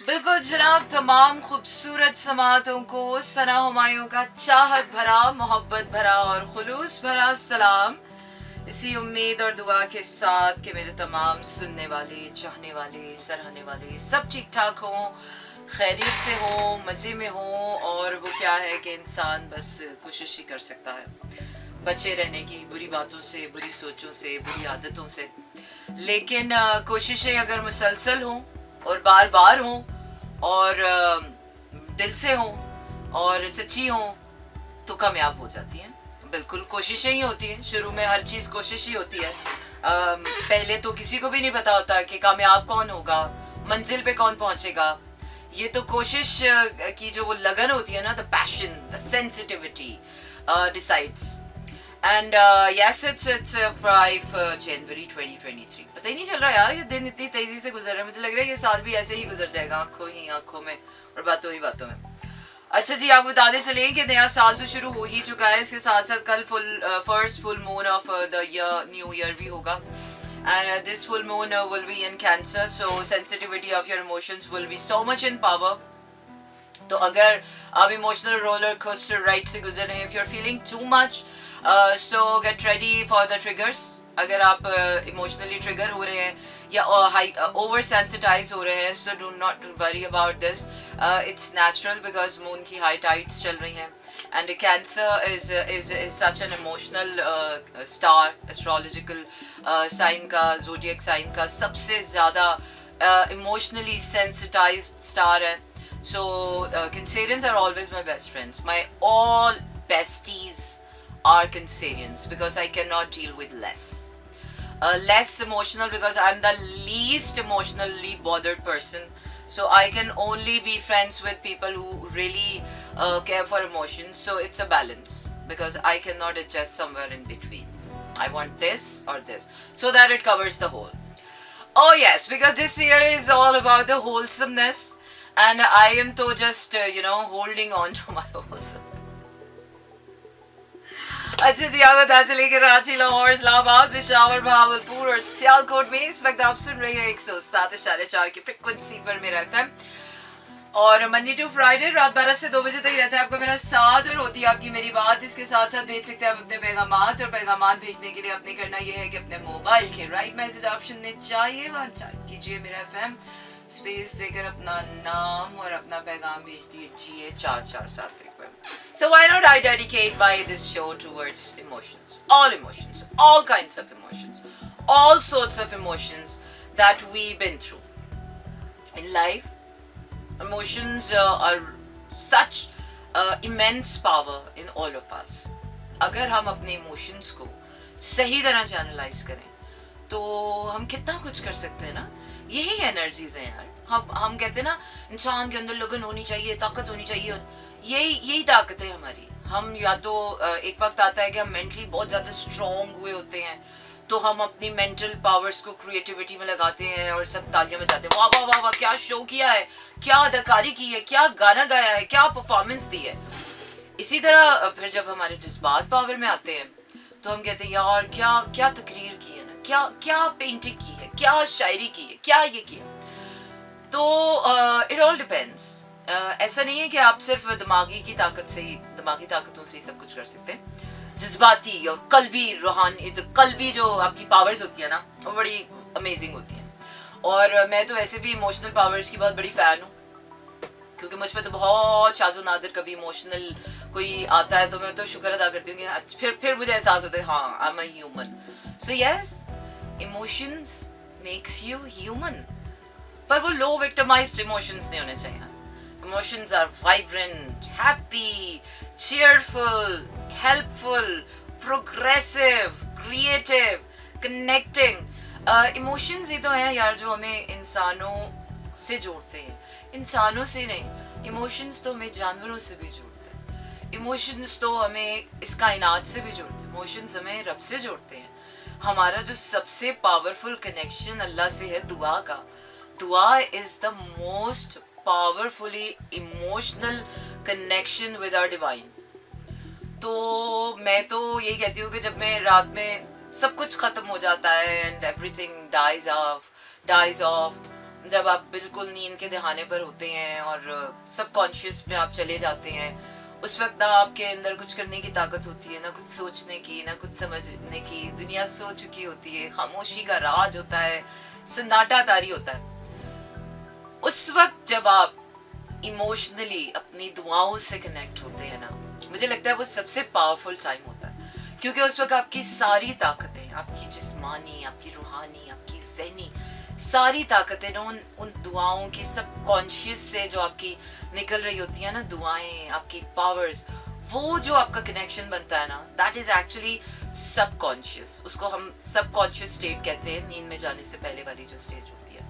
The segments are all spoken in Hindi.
बिल्कुल जनाब, तमाम खूबसूरत समातों को सना हुमायूं का चाहत भरा, मोहब्बत भरा और खुलूस भरा सलाम। इसी उम्मीद और दुआ के साथ कि मेरे तमाम सुनने वाले, चाहने वाले, सराहने वाले सब ठीक ठाक हों, खैरियत से हों, मज़े में हों। और वो क्या है कि इंसान बस कोशिश ही कर सकता है बचे रहने की, बुरी बातों से, बुरी सोचों से, बुरी आदतों से। लेकिन कोशिशें अगर मुसलसल हों और बार बार हों और दिल से हों और सच्ची हों तो कामयाब हो जाती हैं। बिल्कुल कोशिशें ही होती हैं, शुरू में हर चीज़ कोशिश ही होती है। पहले तो किसी को भी नहीं पता होता कि कामयाब कौन होगा, मंजिल पे कौन पहुंचेगा। ये तो कोशिश की जो वो लगन होती है ना, the passion, the sensitivity decides. And yes, it's 5 जनवरी 2023। पता ही नहीं चल रहा यार, ये दिन इतनी तेजी से गुजर रहा है, मुझे लग रहा है ये साल भी ऐसे ही गुजर जाएगा, आंखों में और बातों ही बातों में। अच्छा जी, आप बताते चले कि नया साल तो शुरू हो ही चुका है, इसके साथ साथ कल first full moon of the year, new year भी होगा। And this full moon will be in cancer, so sensitivity of your emotions will be so much in power. तो अगर आप इमोशनल रोलर कोस्टर राइड से गुजर रहे हैं, if you are feeling too much, so get ready for the triggers. अगर आप इमोशनली ट्रिगर हो रहे हैं या ओवर सेंसिटाइज हो रहे हैं, so do not worry about this, it's natural because moon की हाई टाइड्स चल रही हैं। And cancer is such an emotional star, astrological sign का, जोडियक साइन का सबसे ज़्यादा इमोशनली सेंसिटाइज्ड स्टार है। So Cancerians are always my best friends. My all besties are Cancerians because I cannot deal with less. Less emotional because I'm the least emotionally bothered person. So I can only be friends with people who really care for emotions. So it's a balance because I cannot adjust somewhere in between. I want this or this so that it covers the whole. Oh yes, because this year is all about the wholesomeness. And I am to just holding on to my wholesome. अच्छा जी, आप बता चले कि रांची, लाहौर, इस्लामाबाद, पेशावर, भावलपुर और सियालकोट में इस वक्त आप सुन रहे हैं 107.4 की फ्रिक्वेंसी पर मेरा एफएम। और मंडे टू फ्राइडे रात 12 से 2 बजे तक रहता है आपका मेरा साथ और होती है आपकी मेरी बात। इसके साथ साथ भेज सकते हैं आप अपने पैगामात, और पैगामात भेजने के लिए आपने करना यह है कि अपने मोबाइल के राइट मैसेज ऑप्शन में चाहिए वहाँ कीजिए मेरा एफएम, स्पेस देकर अपना नाम और अपना पैगाम भेज दीजिए 447 पे। So why not I dedicate by this show towards emotions, all kinds of emotions, all sorts of emotions that we've been through in life. Emotions are such immense power in all of us. अगर हम अपने emotions को सही तरह चैनलाइज करें तो हम कितना कुछ कर सकते हैं ना। यही एनर्जीज हैं यार। हम कहते हैं ना, इंसान के अंदर लगन होनी चाहिए, ताकत होनी चाहिए। यही ताकत है हमारी। हम या तो एक वक्त आता है कि हम मेंटली बहुत ज़्यादा स्ट्रॉन्ग हुए होते हैं, तो हम अपनी मेंटल पावर्स को क्रिएटिविटी में लगाते हैं और सब तालियां बजाते हैं, वाह वाह वाह वाह, क्या शो किया है, क्या अदाकारी की है, क्या गाना गाया है, क्या परफॉर्मेंस दी है। इसी तरह फिर जब हमारे जज्बात पावर में आते हैं तो हम कहते हैं यार क्या क्या तकरीर की है ना, क्या क्या पेंटिंग की है, क्या शायरी की है, क्या ये किया। तो इट ऑल डिपेंड्स। ऐसा नहीं है कि आप सिर्फ दिमागी ताकतों से ही सब कुछ कर सकते हैं। जज्बाती और कल्बी रूहानी, तो कल्बी जो आपकी पावर्स होती है ना, वो बड़ी अमेजिंग होती हैं। और मैं तो वैसे भी इमोशनल पावर्स की बहुत बड़ी फ़ैन हूँ, क्योंकि मुझ पर तो बहुत शाज़ो नादिर कभी इमोशनल कोई आता है तो मैं तो शुक्र अदा करती हूँ कि फिर मुझे एहसास होता है हाँ, I am a human. So yes, emotions makes you human, पर वो लो विक्टिमाइज्ड इमोशंस नहीं होने चाहिए। Emotions are vibrant, happy, cheerful, helpful, progressive, creative, connecting. Emotions ही तो हैं यार जो हमें इंसानों से जोड़ते हैं। इंसानों से नहीं, emotions तो हमें जानवरों से भी जोड़ते हैं। Emotions तो हमें इस कायनात से भी जोड़ते हैं। Emotions हमें रब से जोड़ते हैं। हमारा जो सबसे पावरफुल कनेक्शन अल्लाह से है दुआ का। दुआ is the most powerfully emotional connection with our divine. तो मैं तो यही कहती हूँ कि जब मैं रात में सब कुछ खत्म हो जाता है and everything dies off, जब आप बिल्कुल नींद के दहाने पर होते हैं और सबकॉन्शियस में आप चले जाते हैं, उस वक्त ना आपके अंदर कुछ करने की ताकत होती है, ना कुछ सोचने की, ना कुछ समझने की। दुनिया सो चुकी होती है, खामोशी का राज होता है, सन्नाटा तारी होता है। उस वक्त जब आप इमोशनली अपनी दुआओं से कनेक्ट होते हैं ना, मुझे लगता है वो सबसे पावरफुल टाइम होता है, क्योंकि उस वक्त आपकी सारी ताकतें, आपकी जिस्मानी, आपकी रूहानी, आपकी ज़हनी सारी ताकतें ना उन दुआओं की सबकॉन्शियस से जो आपकी निकल रही होती है ना, दुआएं, आपकी पावर्स, वो जो आपका कनेक्शन बनता है ना, दैट इज एक्चुअली सबकॉन्शियस। उसको हम सबकॉन्शियस स्टेट कहते हैं, नींद में जाने से पहले वाली जो स्टेज होती है।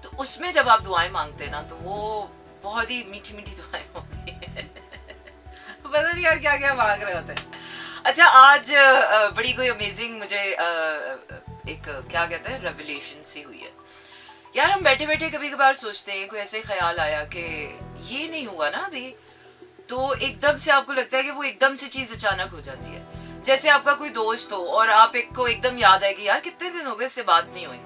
तो उसमें जब आप दुआएं मांगते हैं ना, तो वो बहुत ही मीठी मीठी दुआएं होती है। पता नहीं यार क्या क्या मांग रहे होते हैं। अच्छा, आज बड़ी कोई अमेजिंग मुझे एक क्या कहते हैं रेवलेशन सी हुई है यार। हम बैठे बैठे कभी कभार सोचते हैं, कोई ऐसे ख्याल आया कि ये नहीं हुआ ना अभी, तो एकदम से आपको लगता है कि वो एकदम से चीज अचानक हो जाती है। जैसे आपका कोई दोस्त हो और आप एक को एकदम याद है कि यार कितने दिन हो गए इससे बात नहीं हुई,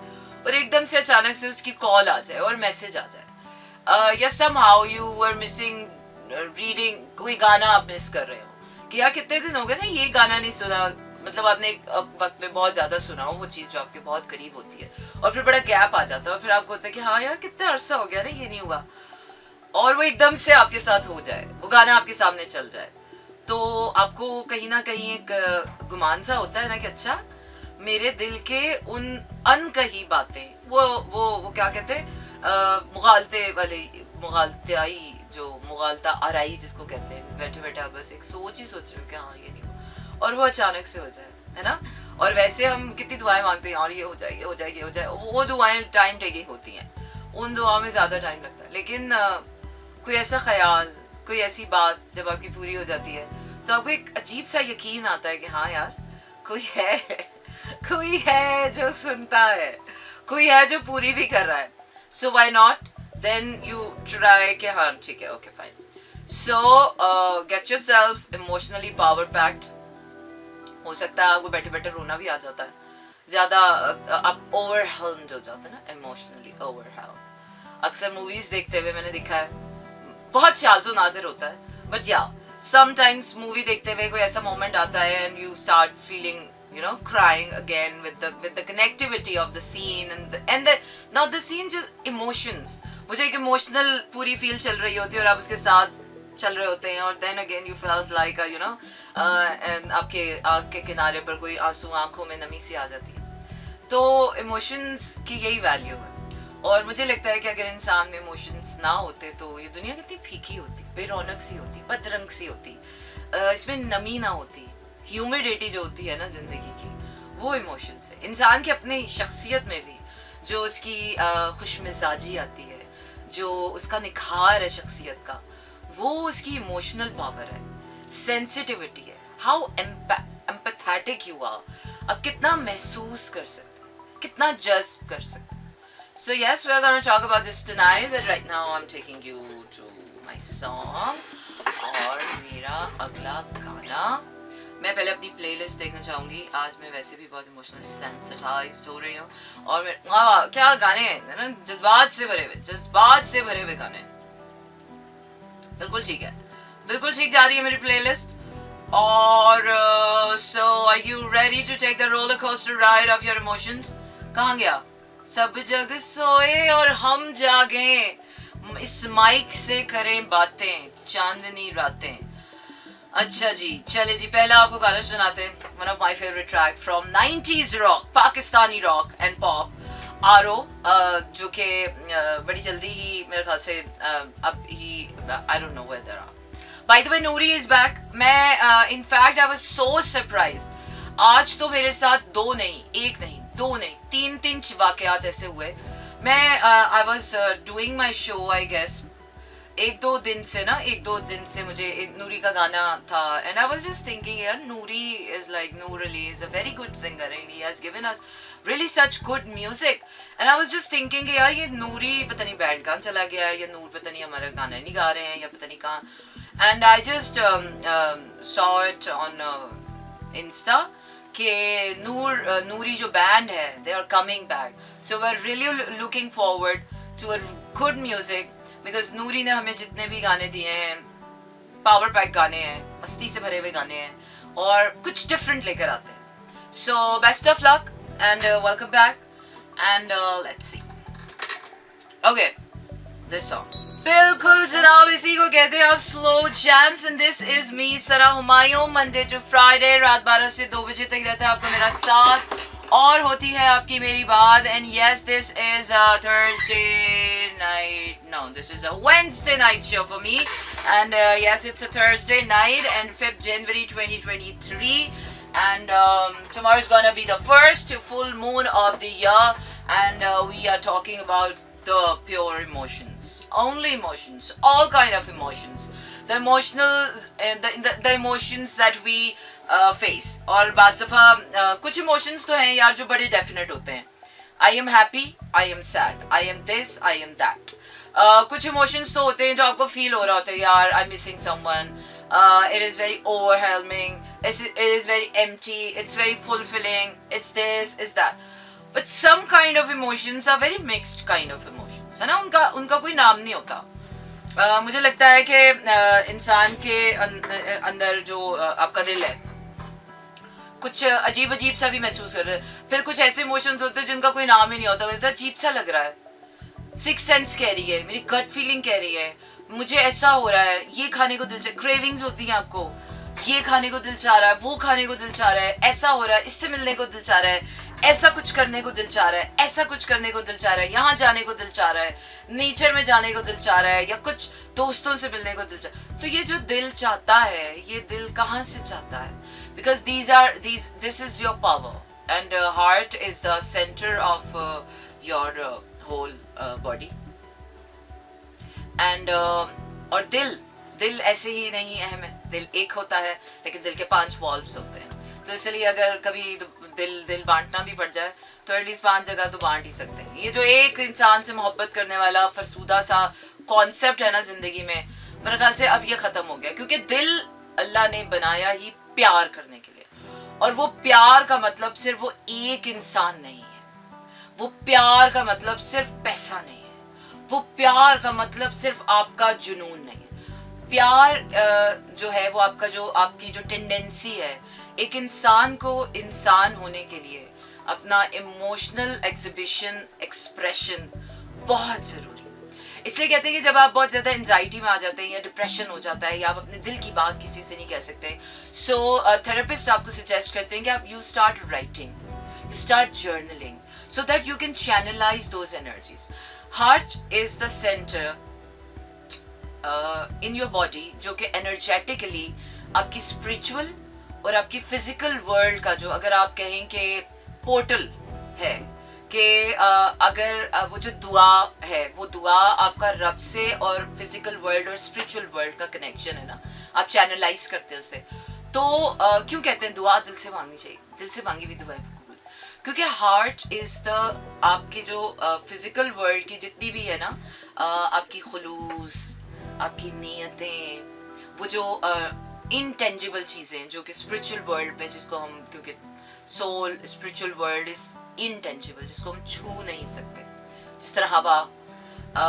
और एकदम से अचानक से उसकी कॉल आ जाए और मैसेज आ जाए, या somehow you were missing reading, कोई गाना आप मिस कर रहे हो कि यार कितने दिन हो गए ना ये गाना नहीं सुना, मतलब आपने एक वक्त में बहुत ज्यादा सुना हो वो चीज जो आपके बहुत करीब होती है, और फिर बड़ा गैप आ जाता है, और फिर आपको होता है कि हाँ यार कितना अरसा हो गया ना ये नहीं हुआ, और वो एकदम से आपके साथ हो जाए, वो गाना आपके सामने चल जाए, तो आपको कहीं ना कहीं एक गुमान सा होता है ना कि अच्छा, मेरे दिल के उन अनकही बातें, वो क्या कहते हैं, मुगालते वाले, मुगालताई, जो मुगालता आराई जिसको कहते हैं, बैठे बैठे आप बस एक सोच ही सोच रहे हो कि हाँ ये नहीं हुआ, और वो अचानक से हो जाए, है ना। और वैसे हम कितनी दुआएं मांगते हैं, और ये हो जाए, ये हो जाए, ये हो जाए, वो दुआएं टाइम टेकिंग होती हैं, उन दुआओं में ज्यादा टाइम लगता है। लेकिन कोई ऐसा ख्याल, कोई ऐसी बात जब आपकी पूरी हो जाती है, तो आपको एक अजीब सा यकीन आता है कि हाँ यार कोई है, कोई है जो सुनता है, कोई है जो पूरी भी कर रहा है। So why not, then you try कि हाँ ठीक है, okay fine. So get yourself emotionally power packed. हो सकता है आपको बैठे बैठे रोना भी आ जाता है, ज्यादा आप ओवरवेल्म्ड हो जाते हैं ना, इमोशनली ओवरवेल्म्ड। अक्सर मूवीज देखते हुए मैंने देखा है, बहुत शाज़ो नादिर होता है, बट या समटाइम्स मूवी देखते हुए कोई ऐसा मोमेंट आता है and you start feeling, you know, crying again with the connectivity of the scene and the now the scene just emotions, मुझे एक इमोशनल पूरी फील चल रही होती है और आप उसके साथ चल रहे होते हैं, और then again you felt like you know, and आपके आँख के किनारे पर कोई आंसू, आंखों में नमी सी आ जाती है। तो इमोशंस की यही वैल्यू है, और मुझे लगता है कि अगर इंसान में इमोशंस ना होते तो ये दुनिया कितनी फीकी होती, बेरौनक सी होती, बदरंग सी होती, इसमें नमी ना होती, ह्यूमिडिटी जो होती है ना जिंदगी की, वो इमोशंस है। इंसान की अपनी शख्सियत में भी जो उसकी खुश मिजाजी आती है, जो उसका निखार है शख्सियत का, वो उसकी इमोशनल पावर है, सेंसिटिविटी है, हाउ एम्पैथेटिक यू आर, अब कितना महसूस कर सकते हैं, कितना जज्ब कर सकते हैं। So yes, we're going to talk about this tonight, but right now I'm taking you to my song, और मेरा अगला गाना, मैं पहले अपनी प्लेलिस्ट देखना चाहूँगी। आज मैं वैसे भी बहुत इमोशनली सेंसिटाइज्ड हो रही हूँ, और मैं वाह क्या गाने हैं ना, जज्बात से भरे हुए गाने। बिल्कुल ठीक है, बिल्कुल ठीक जा रही है मेरी प्लेलिस्ट। और so are you ready to take the roller coaster ride of your emotions? कहाँ गया? सब जग सोए और हम जागे, इस माइक से करें बातें, चांदनी रातें। अच्छा जी, चले जी, पहला आपको गाना सुनाते हैं, one of my favourite track from 90s rock, Pakistani rock and pop, आरो, जो कि बड़ी जल्दी ही मेरे ख्याल से अब ही, I don't know where are. By the way, Noori is back. मैं in fact I was so surprised, आज तो मेरे साथ दो नहीं, एक नहीं, दो नहीं, तीन वाकयात ऐसे हुए। मैं I was doing my show, I guess एक दो दिन से मुझे एक नूरी का गाना था, and I was just thinking यार, Noori is like, Noor Ali is a very good singer and he has given us really such good music, and I was just thinking कि यार ये नूरी पता नहीं बैंड कहाँ चला गया है, या नूर पता नहीं हमारा गाना नहीं गा रहे हैं, या पता नहीं कहाँ। And I just saw it on insta कि नूरी जो बैंड है they are coming back. So we are really looking forward to a good music because Noori ने हमें जितने भी गाने दिए हैं पावर पैक गाने हैं, मस्ती से भरे हुए गाने हैं और कुछ डिफरेंट लेकर आते हैं. So best of luck and welcome back and let's see. Okay, this song बिल्कुल जनाब इसी को कहते हैं आप slow jams and this is me Sana Humayun. Monday to Friday रात 12 से 2 बजे तक रहता है आपका मेरा साथ और होती है आपकी मेरी बात. And yes this is a Thursday night, no this is a Wednesday night show for me and yes it's a Thursday night and 5th January 2023 and tomorrow is gonna be the first full moon of the year and we are talking about the pure emotions, only emotions, all kind of emotions, the emotional the emotions that we face. और बाज़ दफ़ा कुछ emotions तो हैं यार जो बड़े definite होते हैं. I am happy, I am sad, I am this, I am that. कुछ emotions तो होते हैं जो आपको feel हो रहा होता है यार I'm missing someone, it is very overwhelming, it is very empty, it's very fulfilling, it's this, it's that. But some kind of emotions are very mixed kind of emotions, है ना. उनका कोई नाम नहीं होता. मुझे लगता है कि इंसान के अंदर जो आपका दिल है कुछ अजीब अजीब सा भी महसूस कर रहे हैं. फिर कुछ ऐसे इमोशंस होते हैं जिनका कोई नाम ही नहीं होता. तो अजीब सा लग रहा है, सिक्स सेंस कह रही है, मेरी गट फीलिंग कह रही है मुझे ऐसा हो रहा है, ये खाने को दिल चाह, क्रेविंग्स होती हैं आपको, ये खाने को दिल चाह रहा है, वो खाने को दिल चाह रहा है, ऐसा हो रहा है, इससे मिलने को दिल चाह रहा है, ऐसा कुछ करने को दिल चाह रहा है, ऐसा कुछ करने को दिल चाह रहा है, यहाँ जाने को दिल चाह रहा है, नेचर में जाने को दिल चाह रहा है, या कुछ दोस्तों से मिलने को दिल चाह. तो ये जो दिल चाहता है, ये दिल कहाँ से चाहता है? Because this is your power and heart is the center of your whole body and और दिल ऐसे ही नहीं अहम है. दिल एक होता है लेकिन दिल के 5 वॉल्व्स होते हैं. तो इसलिए अगर कभी दिल बांटना भी पड़ जाए तो एटलीस्ट 5 जगह तो बांट ही सकते हैं. ये जो एक इंसान से मोहब्बत करने वाला फरसूदा सा कॉन्सेप्ट है ना जिंदगी में, मेरे ख्याल से अब ये खत्म हो गया. क्योंकि दिल अल्लाह ने बनाया ही प्यार करने के लिए, और वो प्यार का मतलब सिर्फ वो एक इंसान नहीं है, वो प्यार का मतलब सिर्फ पैसा नहीं है, वो प्यार का मतलब सिर्फ आपका जुनून नहीं है. प्यार जो है वो आपकी जो टेंडेंसी है एक इंसान को इंसान होने के लिए अपना इमोशनल एग्जिबिशन एक्सप्रेशन बहुत ज़रूरी. इसलिए कहते हैं कि जब आप बहुत ज़्यादा एंजाइटी में आ जाते हैं या डिप्रेशन हो जाता है या आप अपने दिल की बात किसी से नहीं कह सकते, सो थेरेपिस्ट आपको सजेस्ट करते हैं कि आप you start writing, you start journaling so that you can channelize those energies. Heart is the centre in your body जो कि एनर्जेटिकली आपकी स्पिरिचुअल और आपकी फिजिकल वर्ल्ड का जो अगर आप कहें कि पोर्टल है कि अगर वो जो दुआ है वो दुआ आपका रब से और फिजिकल वर्ल्ड और स्पिरिचुअल वर्ल्ड का कनेक्शन है ना, आप चैनलाइज करते हैं उसे. तो क्यों कहते हैं दुआ दिल से मांगनी चाहिए, दिल से मांगी हुई दुआ कबूल. क्योंकि हार्ट इज द आपकी जो फिजिकल वर्ल्ड की जितनी भी है ना आपकी खुलूस, आपकी नीयतें, वो जो इनटेंजिबल चीज़ें जो कि स्पिरिचुअल वर्ल्ड में जिसको हम, क्योंकि soul spiritual world is intangible जिसको हम छू नहीं सकते, जिस तरह हवा,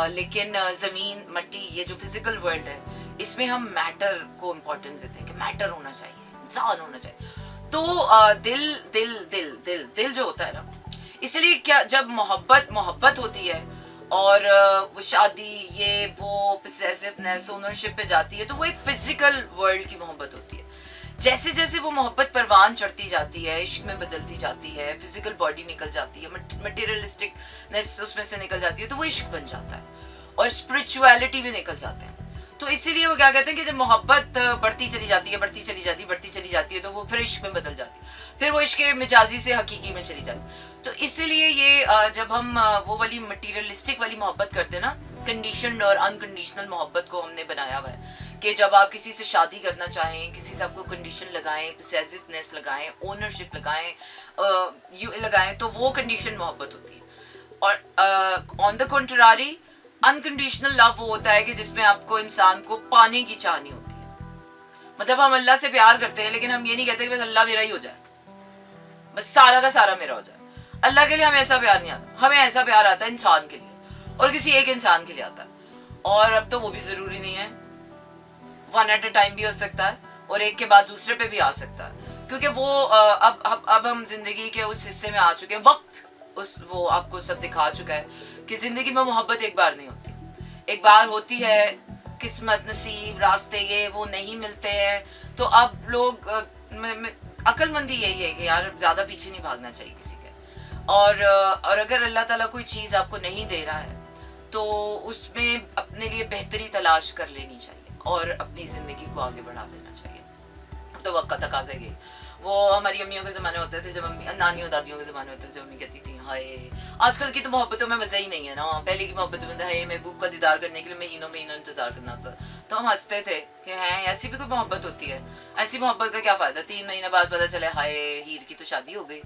लेकिन ज़मीन मट्टी ये जो फिजिकल वर्ल्ड है इसमें हम मैटर को इम्पोर्टेंस देते हैं कि मैटर होना चाहिए, इंसान होना चाहिए. तो दिल दिल दिल दिल दिल जो होता है ना, इसलिए क्या जब मोहब्बत होती है और वो शादी ये वो पोसेसिवनेस ओनरशिप पे जाती है तो वो एक फिजिकल वर्ल्ड की मोहब्बत होती है. जैसे जैसे वो मोहब्बत परवान चढ़ती जाती है, इश्क में बदलती जाती है, फिजिकल बॉडी निकल जाती है, मटेरियलिस्टिकनेस उसमें से निकल जाती है तो वो इश्क बन जाता है और स्पिरिचुअलिटी भी निकल जाते हैं. तो इसीलिए वो क्या कहते हैं कि जब मोहब्बत बढ़ती चली जाती है तो वो फिर इश्क में बदल जाती है, फिर वो इश्क मिजाजी से हकीकी में चली जाती है. तो इसीलिए ये जब हम वो वाली मटीरियलिस्टिक वाली मोहब्बत करते हैं ना, कंडीशनड और अनकंडीशनल मोहब्बत को हमने बनाया हुआ है कि जब आप किसी से शादी करना चाहें, किसी से आपको कंडीशन लगाएं, पोसेसिवनेस लगाएं, ओनरशिप लगाएं, यू लगाएं, तो वो कंडीशन मोहब्बत होती है. और on the contrary unconditional love वो होता है कि जिसमें आपको इंसान को पाने की चाह नहीं होती है. मतलब हम अल्लाह से प्यार करते हैं लेकिन हम ये नहीं कहते कि बस अल्लाह मेरा ही हो जाए, बस सारा का सारा मेरा हो जाए। अल्लाह के लिए हमें ऐसा प्यार नहीं आता, हमें ऐसा प्यार आता है इंसान के लिए और किसी एक इंसान के लिए आता है। और अब तो वो भी जरूरी नहीं है, वन एट अ टाइम भी हो सकता है और एक के बाद दूसरे पे भी आ सकता है, क्योंकि वो अब हम जिंदगी के उस हिस्से में आ चुके हैं, वक्त उस वो आपको सब दिखा चुका है कि जिंदगी में मोहब्बत एक बार नहीं होती, एक बार होती है, किस्मत नसीब रास्ते ये वो नहीं मिलते हैं। तो अब लोग अक्लमंदी यही है कि यार ज्यादा पीछे नहीं भागना चाहिए किसी के, और अगर अल्लाह ताला कोई चीज आपको नहीं दे रहा है तो उसमें अपने लिए बेहतरी तलाश कर लेनी चाहिए और अपनी जिंदगी को आगे बढ़ा देना चाहिए। तो वक्त तक आ जाएगी। वो हमारी अम्मियों के ज़माने होते थे, जब अम्मी नानियों दादियों के ज़माने होते थे, जब अम्मी कहती थी हाय आजकल की तो मोहब्बतों में मज़ा ही नहीं है ना, पहले की मोहब्बतों में हाय महबूब का दीदार करने के लिए महीनों महीनों इंतजार करना होता। तो हम हंसते थे कि हैं ऐसी भी कोई मोहब्बत होती है, ऐसी मोहब्बत का क्या फ़ायदा, 3 महीने बाद पता चले हाय हीर की तो शादी हो गई,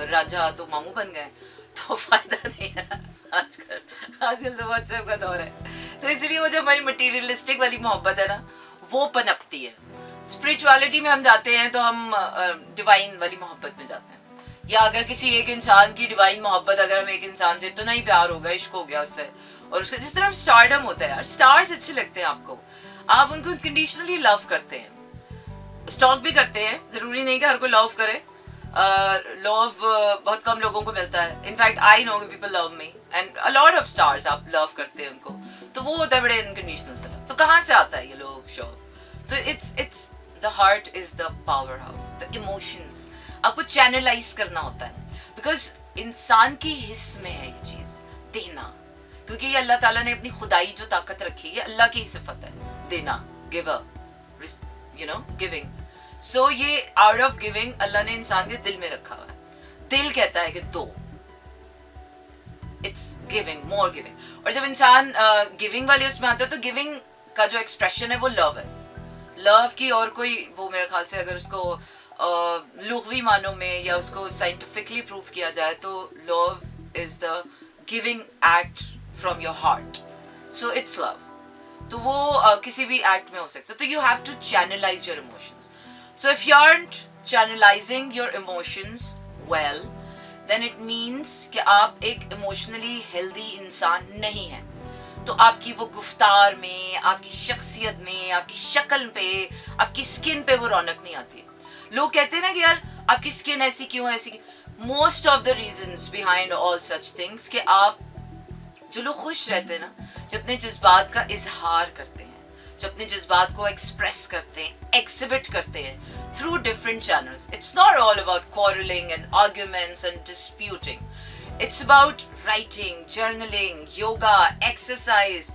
राजा तो मामू बन गए, तो फ़ायदा नहीं है। आजकल तो व्हाट्सएप का दौर है, तो इसलिए वो जो हमारी मटीरियलिस्टिक वाली मोहब्बत है ना वो पनपती है। स्पिरिचुअलिटी में हम जाते हैं तो हम डिवाइन वाली मोहब्बत में जाते हैं, या अगर किसी एक इंसान की डिवाइन मोहब्बत, अगर हम एक इंसान से इतना ही प्यार हो गया, इश्क हो गया उससे, और उसका जिस तरह हम स्टारडम होता है यार, स्टार्स अच्छे लगते हैं आपको, आप उनको कंडीशनली लव करते हैं, स्टॉक भी करते हैं, जरूरी नहीं कि हर कोई लव करे, लव बहुत कम लोगों को मिलता है। In fact I know people love me and a lot of stars आप लव करते हैं उनको, तो वो होता है बड़े अनकंडीशनल से लव। तो कहाँ से आता है ये लव शो? तो it's the heart is the power house, the emotions आपको चैनलाइज करना होता है, बिकॉज इंसान की हिस्स में है ये चीज देना, क्योंकि ये अल्लाह ताला ने अपनी खुदाई जो ताकत रखी है, ये अल्लाह की ही सिफत है, देना, गिवर, यू नो गिविंग। सो ये आउट ऑफ गिविंग अल्लाह ने इंसान के दिल में रखा हुआ है, दिल कहता है कि दो, इट्स गिविंग, मोर गिविंग। और जब इंसान गिविंग वाले उसमें आता है तो गिविंग का जो एक्सप्रेशन है वो लव है, लव की और कोई वो मेरे ख्याल से अगर उसको लुग़वी मानों में या उसको साइंटिफिकली प्रूव किया जाए तो love is the giving act from your heart, so it's love. तो वो किसी भी एक्ट में हो सकता है, तो you have to channelize your emotions. So if you aren't channelizing your emotions well, then it means कि आप एक इमोशनली हेल्दी इंसान नहीं हैं। तो आपकी वो गुफ्तार में, आपकी शख्सियत में, आपकी शक्ल पे, आपकी स्किन पे वो रौनक नहीं आती। लोग कहते हैं ना कि यार आपकी स्किन ऐसी क्यों, ऐसी। Most of the reasons behind all such things कि आप जो लोग खुश रहते हैं ना, जो अपने जज्बात का इजहार करते हैं, जो अपने जज्बात को एक्सप्रेस करते हैं, एक्सिबिट करते हैं through different channels. It's not all about quarrelling and arguments and disputing, it's about writing, journaling, yoga, exercise,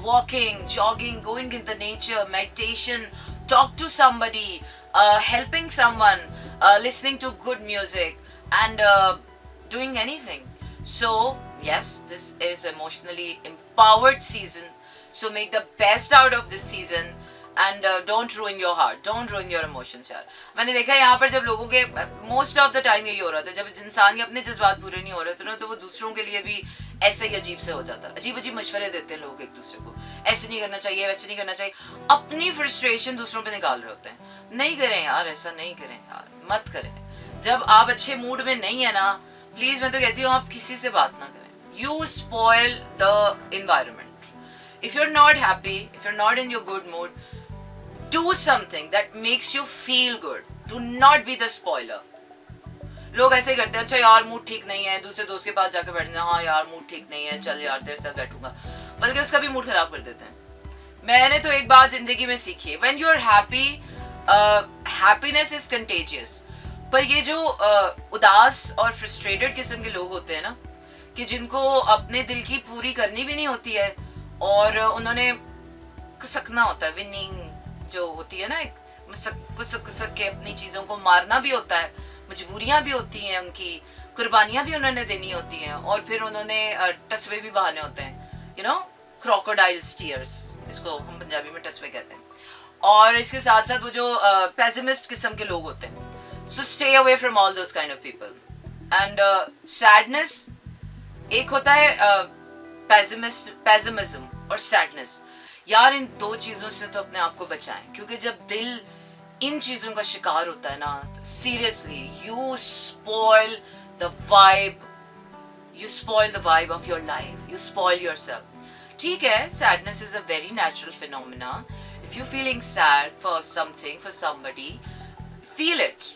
walking, jogging, going in the nature, meditation, talk to somebody, helping someone, listening to good music, and doing anything. So yes, this is emotionally empowered season, so make the best out of this season and don't ruin your heart, don't ruin your emotions यार। मैंने देखा है यहाँ पर जब लोगों के मोस्ट ऑफ द टाइम यही हो रहा था, जब इंसान के अपने जज्बात पूरे नहीं हो रहे थे ना, तो वो दूसरों के लिए भी ऐसे ही अजीब से हो जाता है, अजीब अजीब मशवरे देते हैं लोग एक दूसरे को, ऐसे नहीं करना चाहिए, वैसे नहीं करना चाहिए, अपनी फ्रस्ट्रेशन दूसरों पे निकाल रहे होते हैं। नहीं करें यार, ऐसा नहीं करें यार, मत करें। जब आप अच्छे मूड में नहीं है ना, प्लीज मैं तो कहती हूँ आप किसी से बात ना करें, you spoil the environment. If you are not happy, if you are not in your good mood, do something that makes you feel good, do not be the spoiler। लोग ऐसे करते हैं, अच्छा यार मूड ठीक नहीं है, दूसरे दोस्त के पास जाकर बैठना, हाँ यार मूड ठीक नहीं है, चल यार तेरे साथ बैठूंगा, बल्कि उसका भी मूड खराब कर देते हैं। मैंने तो एक बात जिंदगी में सीखी है, when you are happy, happiness is contagious। पर ये जो उदास और फ्रस्ट्रेटेड किस्म के लोग होते हैं ना, कि जिनको अपने दिल की पूरी करनी भी नहीं होती है और उन्होंने सकना होता है, विनिंग जो होती है ना, एक कुसक के अपनी चीजों को मारना भी होता है, मजबूरियां भी होती हैं, उनकी कुर्बानियां भी उन्होंने देनी होती हैं, और फिर उन्होंने टसवे भी बहाने होते हैं, यू नो क्रोकोडाइल्स टीयर्स, इसको हम पंजाबी में टसवे कहते हैं। और इसके साथ साथ वो जो पेसिमिस्ट किस्म के लोग होते हैं, so stay away from all those kind of people. And sadness एक होता है, पेसिमिज्म और सैडनेस, यार इन दो चीजों से तो अपने आप को बचाएं, क्योंकि जब दिल इन चीजों का शिकार होता है ना, seriously you spoil the vibe, you spoil the vibe of your life, you spoil yourself. ठीक है, sadness is a very natural phenomena. If you're feeling sad for something, for somebody, feel it,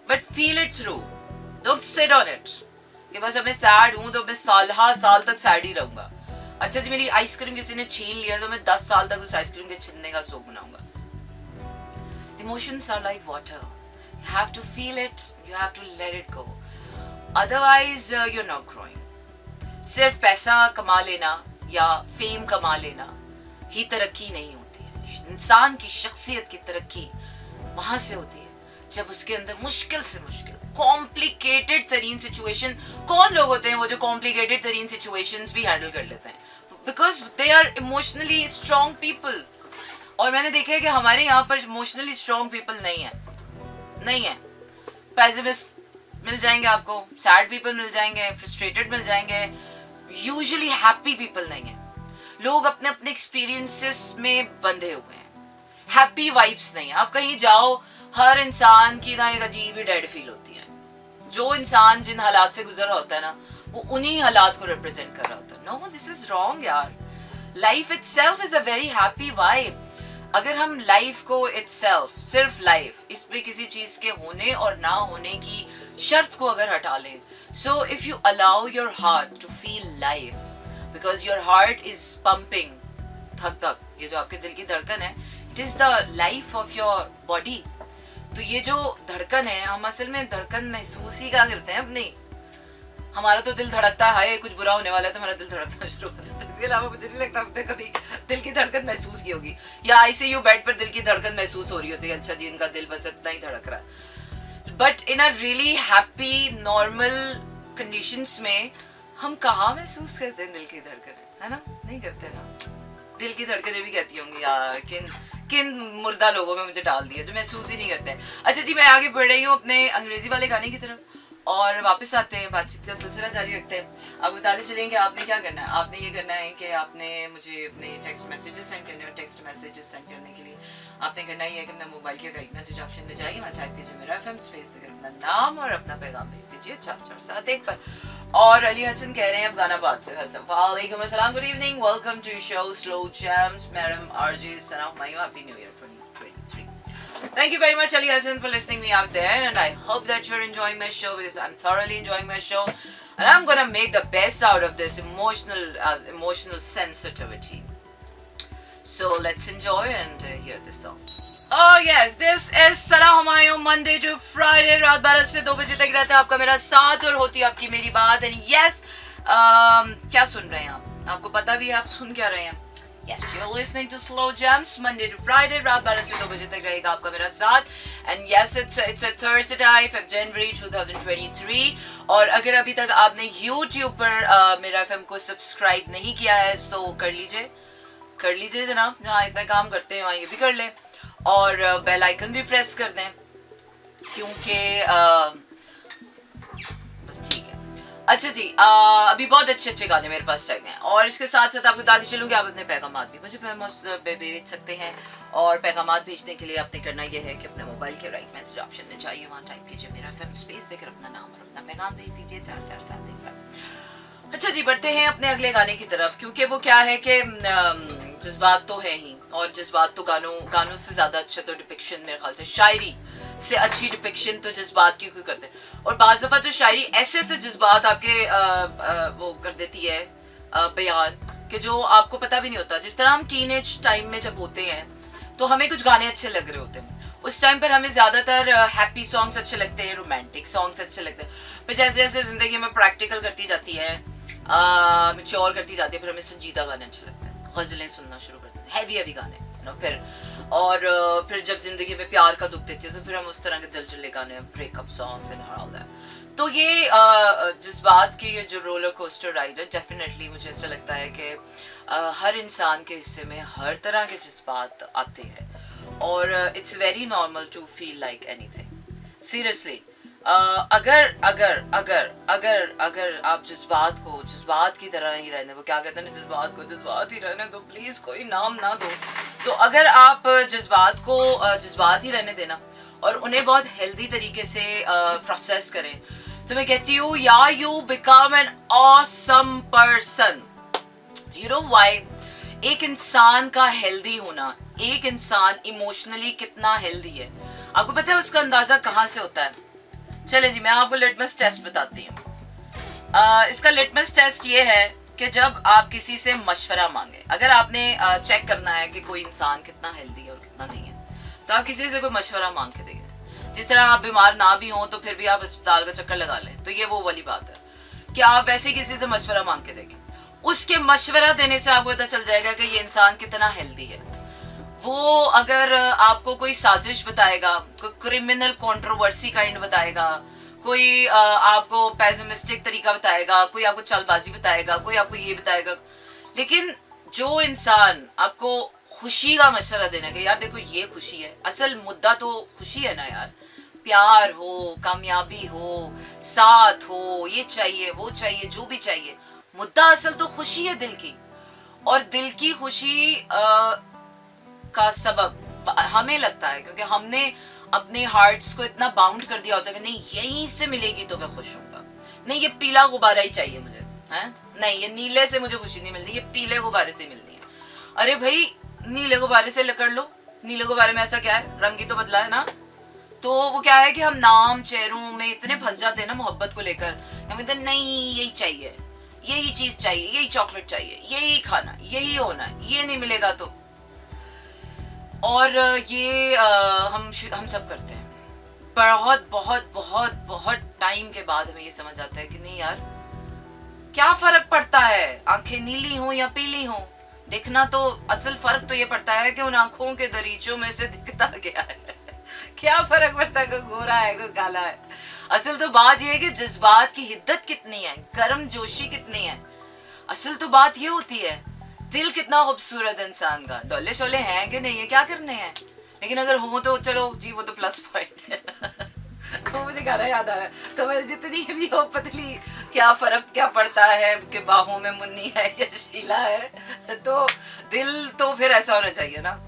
but feel it through. Don't sit on it. कि बस अब मैं sad हूँ तो मैं साल तक sad ही रहूँगा. अच्छा जी, मेरी आइसक्रीम किसी ने छीन लिया तो मैं 10 साल तक उस आइसक्रीम के छीनने का शौक बनाऊंगा. Emotions are like water. You have to feel it, you have to let it go. Otherwise, you're not growing. सिर्फ पैसा कमा लेना या फेम कमा लेना ही तरक्की नहीं होती है. इंसान की शख्सियत की तरक्की वहां से होती है जब उसके अंदर मुश्किल से मुश्किल कॉम्प्लिकेटेड तरीन सिचुएशन. कौन लोग होते हैं वो जो कॉम्प्लिकेटेड तरीन सिचुएशंस भी हैंडल कर लेते हैं? Because they are emotionally strong people. और मैंने देखा है कि हमारे यहाँ पर इमोशनली स्ट्रॉन्ग पीपल नहीं है. पेसिमिस्ट मिल जाएंगे आपको, सैड पीपल मिल जाएंगे, फ्रस्ट्रेटेड मिल जाएंगे, यूजुअली हैप्पी पीपल नहीं है. लोग अपने अपने एक्सपीरियंसेस में बंधे हुए हैं, हैप्पी वाइब्स नहीं है. आप कहीं जाओ, हर इंसान की ना एक अजीब ही डेड फील होती है. जो इंसान जिन हालात से गुजर रहा होता है ना, वो उन्हीं हालात को रिप्रेजेंट कर रहा होता है. नो, दिस इज रॉन्ग यार. Life itself is a very happy vibe. अगर हम लाइफ को इटसेल्फ, सिर्फ लाइफ, इसमें किसी चीज के होने और ना होने की शर्त को अगर हटा लें, so if you allow your heart to feel life, because your heart is pumping, धक धक, ये जो आपके दिल की धड़कन है, it is the life of your body. तो ये जो धड़कन है, हम असल में धड़कन महसूस ही क्या करते हैं अपनी. हमारा तो दिल धड़कता है, कुछ बुरा होने वाला है तो हमारा दिल धड़कना शुरू हो जाता है. इसके अलावा मुझे नहीं लगता आपने कभी दिल की धड़कन महसूस की होगी, या आईसीयू बेड पर दिल की धड़कन महसूस हो रही होती है. अच्छा जी, इनका दिल बस इतना ही धड़क रहा है. But in a really happy normal conditions में हम कहाँ महसूस करते हैं दिल की धड़कन, है ना? नहीं करते ना. दिल की धड़कनें भी कहती होंगी यार, किन मुर्दा लोगों में मुझे डाल दिया जो महसूस ही नहीं करते. अच्छा जी, मैं आगे बढ़ रही हूँ अपने अंग्रेजी वाले गाने की तरफ और वापस आते हैं, बातचीत का सिलसिला जारी रखते हैं. अब बताते चलें कि आपने क्या करना है. आपने ये करना है कि आपने मुझे अपने टेक्स्ट मैसेजेस सेंड करने, और टेक्स्ट मैसेजेस सेंड करने के लिए आपने करना ही है कि अपने मोबाइल के राइट मैसेज ऑप्शन में जाइए, वहाँ टाइप कीजिए मेरा FM स्पेस देकर अपना नाम और अपना पैगाम भेज दीजिए 4471 पर. और अली हसन कह रहे हैं अफगानाबाद से. वालेकुम अस्सलाम, good evening, welcome to show slow jams. Madam RJ Sana Humayun, happy new year 2023. Thank you very much, Ali Hassan, for listening me out there, and I hope that you're enjoying my show, because I'm thoroughly enjoying my show, and I'm gonna make the best out of this emotional sensitivity. So let's enjoy and hear this song. Oh yes, this is Sana Humayun, Monday to Friday, रात 12 से 2 बजे तक रहता है आपका मेरा साथ और होती है आपकी मेरी बात. And yes, क्या सुन रहे हैं आप? आपको पता भी है आप सुन क्या रहे हैं? Yes, you're listening to Slow Jams, Monday to Friday, रात 12 से 2 बजे तक रहेगा आपका मेरा साथ. And yes, it's a Thursday, 5 January 2023. और अगर अभी तक आपने YouTube पर मेरा FM को सब्सक्राइब नहीं किया है तो कर लीजिए जनाब. जहाँ इतना काम करते हैं वहाँ ये भी कर लें, और बेल आइकन भी प्रेस कर दें, क्योंकि बस ठीक है. अच्छा जी, अभी बहुत अच्छे गाने मेरे पास टैग हैं, और इसके साथ साथ आपको बताती चलूँ कि आप अपने पैगामात भी मुझे भेज सकते हैं. और पैगामात भेजने के लिए आपने करना यह है कि अपने मोबाइल के राइट मैसेज ऑप्शन में जाइए, वहाँ टाइप कीजिए मेरा FM स्पेस देकर अपना नाम और अपना पैगाम भेज दीजिए 4471 पर. अच्छा जी, बढ़ते हैं अपने अगले गाने की तरफ, क्योंकि वो क्या है कि जज्बात तो है ही, और जज्बात तो गानों से ज़्यादा अच्छा तो डिपिक्शन, मेरे ख्याल से शायरी से अच्छी डिपिक्शन तो जज्बात की कोई करते हैं. और बाज़ दफ़ा तो शायरी ऐसे जज्बात आपके वो कर देती है बयान, कि जो आपको पता भी नहीं होता. जिस तरह हम टीनेज टाइम में जब होते हैं तो हमें कुछ गाने अच्छे लग रहे होते हैं, उस टाइम पर हमें ज़्यादातर हैप्पी सॉन्ग्स अच्छे लगते हैं, रोमांटिक सॉन्ग्स अच्छे लगते हैं. फिर जैसे जैसे ज़िंदगी में प्रैक्टिकल करती जाती है, मैच्योर करती जाती है, फिर हमें संजीदा गाने अच्छे लगते हैं, गज़लें सुनना शुरू करते हैं, हैवी गाने ना. फिर जब जिंदगी में प्यार का दुख देती है तो फिर हम उस तरह के दिलचले गाने, breakup songs and all that. तो ये जज्बात की ये जो रोलर कोस्टर राइड है, डेफिनेटली मुझे ऐसा लगता है कि हर इंसान के हिस्से में हर तरह के जज्बात आते हैं, और it's very normal to feel like anything. Seriously, अगर आप जज्बात की तरह ही रहने, वो क्या कहते हैं ना, जज्बात ही रहने दो, प्लीज कोई नाम ना दो. तो अगर आप जज्बात ही रहने देना, और उन्हें बहुत हेल्दी तरीके से प्रोसेस करें, तो मैं कहती हूँ या you become an awesome person. You know why? एक इंसान का हेल्दी होना, एक इंसान इमोशनली कितना हेल्दी है, आपको पता है उसका अंदाजा कहाँ से होता है? चले जी, मैं आपको लिटमस टेस्ट बताती हूँ। इसका लिटमस टेस्ट ये है कि जब आप किसी से मशवरा मांगे, अगर आपने चेक करना है कि कोई इंसान कितना हेल्दी है और कितना नहीं है, तो आप किसी से कोई मशवरा मांग के देखें। जिस तरह आप बीमार ना भी हों तो फिर भी आप अस्पताल का चक्कर लगा लें, तो ये वो वाली बात है कि आप वैसे किसी से मशवरा मांग के देखें। उसके मशवरा देने से आपको पता चल जाएगा कि ये इंसान कितना हेल्दी है। वो अगर आपको कोई साजिश बताएगा, कोई क्रिमिनल कंट्रोवर्सी काइंड बताएगा, कोई आपको पेसिमिस्टिक तरीका बताएगा, कोई आपको चालबाजी बताएगा, कोई आपको ये बताएगा, लेकिन जो इंसान आपको खुशी का मशवरा देना कि यार देखो ये खुशी है, असल मुद्दा तो खुशी है ना यार, प्यार हो, कामयाबी हो, साथ हो, ये चाहिए वो चाहिए, जो भी चाहिए, मुद्दा असल तो खुशी है दिल की। और दिल की खुशी का सबब हमें लगता है क्योंकि हमने अपने हार्ट्स को इतना बाउंड कर दिया होता है कि नहीं यहीं से मिलेगी तो मैं खुश होऊंगा, नहीं ये पीला गुब्बारा ही चाहिए मुझे, हैं? नहीं ये नीले से मुझे खुशी नहीं मिलती, ये पीले गुब्बारे से मिलती है। अरे भाई नीले गुब्बारे से कर लो, नीले गुब्बारे में ऐसा क्या है, रंग ही तो बदला है ना। तो वो क्या है कि हम नाम चेहरों में इतने फंस जाते हैं ना मोहब्बत को लेकर, हम कहते नहीं यही चाहिए, यही चीज चाहिए, यही चॉकलेट चाहिए, यही खाना, यही होना, ये नहीं मिलेगा तो। और ये हम सब करते हैं। बहुत बहुत बहुत बहुत टाइम के बाद हमें ये समझ आता है कि नहीं यार क्या फर्क पड़ता है, आंखें नीली हो या पीली हो, देखना तो असल फर्क तो ये पड़ता है कि उन आंखों के दरीचों में से दिखता क्या है। क्या फर्क पड़ता है, कोई गोरा है कोई काला है। असल तो बात ये है कि जज्बात की हिद्दत कितनी है, गर्म जोशी कितनी है। असल तो बात ये होती है दिल कितना खूबसूरत इंसान का, डोले शोले हैं कि नहीं है, क्या करने हैं, लेकिन अगर हो तो चलो जी वो तो प्लस पॉइंट है। तो मुझे गाना याद आ रहा है, कमर जितनी भी हो पतली, क्या फर्क क्या पड़ता है कि बाहों में मुन्नी है या शीला है। तो दिल तो फिर ऐसा होना चाहिए ना।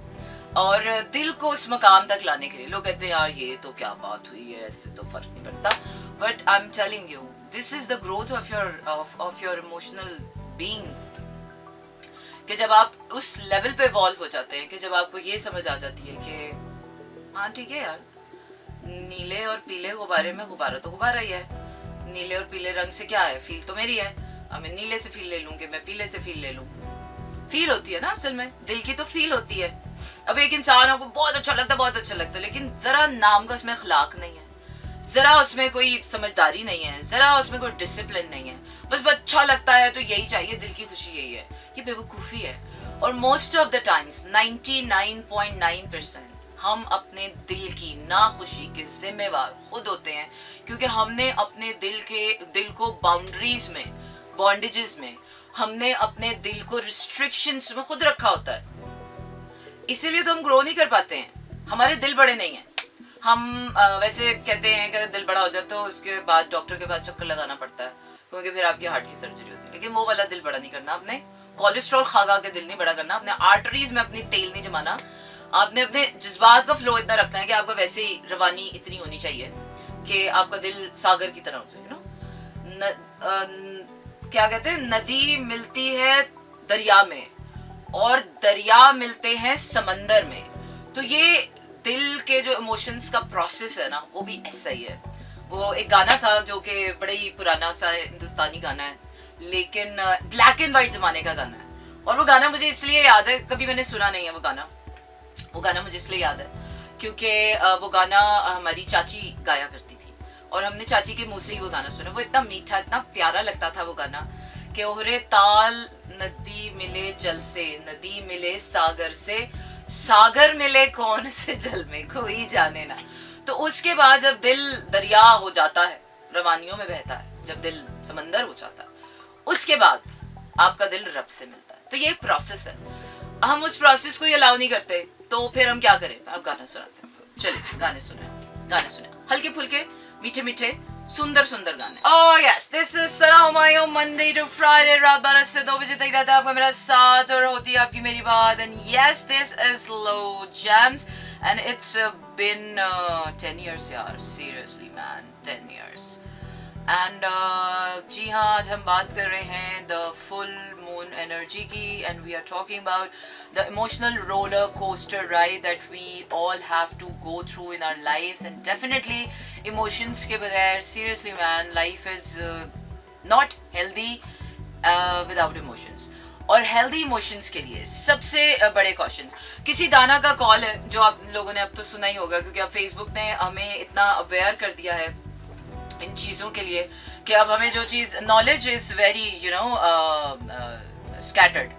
और दिल को उस मकाम तक लाने के लिए लोग कहते हैं यार ये तो क्या बात हुई है, इससे तो फर्क नहीं पड़ता, but I am telling you this is the growth of your emotional being. कि जब आप उस लेवल पे इवॉल्व हो जाते हैं कि जब आपको ये समझ आ जाती है कि हाँ ठीक है यार, नीले और पीले गुब्बारे में गुब्बारा तो गुब्बारा ही है, नीले और पीले रंग से क्या है, फील तो मेरी है, अब मैं नीले से फील ले लूं कि मैं पीले से फील ले लूं, फील होती है ना असल में, दिल की तो फील होती है। अब एक इंसान आपको बहुत अच्छा लगता है, बहुत अच्छा लगता है, लेकिन जरा नाम का उसमें अखलाक नहीं है, जरा उसमें कोई समझदारी नहीं है, जरा उसमें कोई डिसिप्लिन नहीं है, बस अच्छा लगता है तो यही चाहिए, दिल की खुशी यही है, ये बेवकूफ़ी है। और मोस्ट ऑफ द टाइम्स 99.9% हम अपने दिल की नाखुशी के जिम्मेवार खुद होते हैं, क्योंकि हमने अपने दिल को बाउंड्रीज में, बॉन्डेजेस में, हमने अपने दिल को रिस्ट्रिक्शंस में खुद रखा होता है। इसीलिए तो हम ग्रो नहीं कर पाते हैं, हमारे दिल बड़े नहीं हैं। हम वैसे कहते हैं कि दिल बड़ा हो जाए तो उसके बाद डॉक्टर के पास चक्कर लगाना पड़ता है, क्योंकि फिर आपकी हार्ट की सर्जरी होती है, लेकिन वो वाला दिल बड़ा नहीं करना आपने, कोलेस्ट्रॉल खा के दिल नहीं बड़ा करना, अपने आर्टरीज में अपनी तेल नहीं जमाना, आपने अपने जज्बात का फ्लो इतना रखना है कि आपका वैसे ही रवानी इतनी होनी चाहिए कि आपका दिल सागर की तरह हो जाए। क्या कहते हैं, नदी मिलती है दरिया में और दरिया मिलते हैं समंदर में। तो ये दिल के जो इमोशंस का प्रोसेस है ना, वो भी ऐसा ही है। वो एक गाना था जो कि बड़ा ही पुराना सा हिंदुस्तानी गाना है, लेकिन ब्लैक एंड व्हाइट जमाने का गाना है, और वो गाना मुझे इसलिए याद है, कभी मैंने सुना नहीं है वो गाना मुझे इसलिए याद है क्योंकि वो गाना हमारी चाची गाया करती थी और हमने चाची के मुंह से ही वो गाना सुना। वो इतना मीठा, इतना प्यारा लगता था वो गाना कि ओहरे ताल नदी मिले जल से, नदी मिले सागर से, सागर मिले कौन से जल में, कोई जाने ना। तो उसके बाद जब दिल दरिया हो जाता है, रवानियों में बहता है, जब दिल समंदर हो जाता है, उसके बाद आपका दिल रब से मिलता है। तो ये एक प्रोसेस है, हम उस प्रोसेस को अलाउ नहीं करते, तो फिर हम क्या करें। आप गाना सुनाते हैं, चलिए गाने सुने हल्के फुल्के मीठे मीठे सुंदर सुंदर गाने। Oh yes, this is Sana Humayun, Monday to Friday रात 12 से 2 बजे तक रहता है आपका मेरा साथ और होती है आपकी मेरी बात। And yes, this is low jams and it's been 10 years यार, सीरियसली मैन, 10 years। एंड जी हाँ, आज हम बात कर रहे हैं द फुल मून एनर्जी की, and we are talking about the emotional roller coaster ride that we all have to go through in our life. And definitely emotions के बगैर, seriously man, life is not healthy without emotions. और हेल्दी इमोशंस के लिए सबसे बड़े क्वेश्चंस, किसी दाना का कॉल है जो आप लोगों ने अब तो सुना ही होगा, क्योंकि अब फेसबुक ने हमें इतना अवेयर कर दिया है इन चीज़ों के लिए कि अब हमें जो चीज़, knowledge is very you know scattered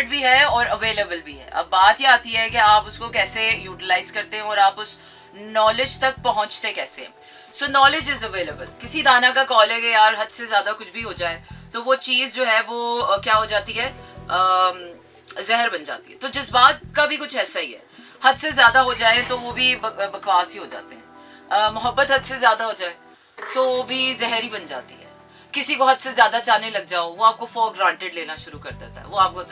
भी है और अवेलेबल भी है। अब बात ये आती है कि आप उसको कैसे यूटिलाइज करते हैं और आप उस नॉलेज तक पहुंचते कैसे हैं। सो नॉलेज इज़ अवेलेबल। किसी दाना का कॉल है कि यार हद से ज़्यादा कुछ भी हो जाए तो वो चीज़ जो है वो क्या हो जाती है, जहर बन जाती है। तो जज्बात का भी कुछ ऐसा ही है, हद से ज़्यादा हो जाए तो वो भी बकवास ही हो जाते हैं। मोहब्बत हद से ज़्यादा हो जाए तो भी जहरी बन जाती है। किसी को हद से ज़्यादा चाहने लग जाओ, वो आपको फॉर ग्रांटेड लेना शुरू कर देता है, वो आपको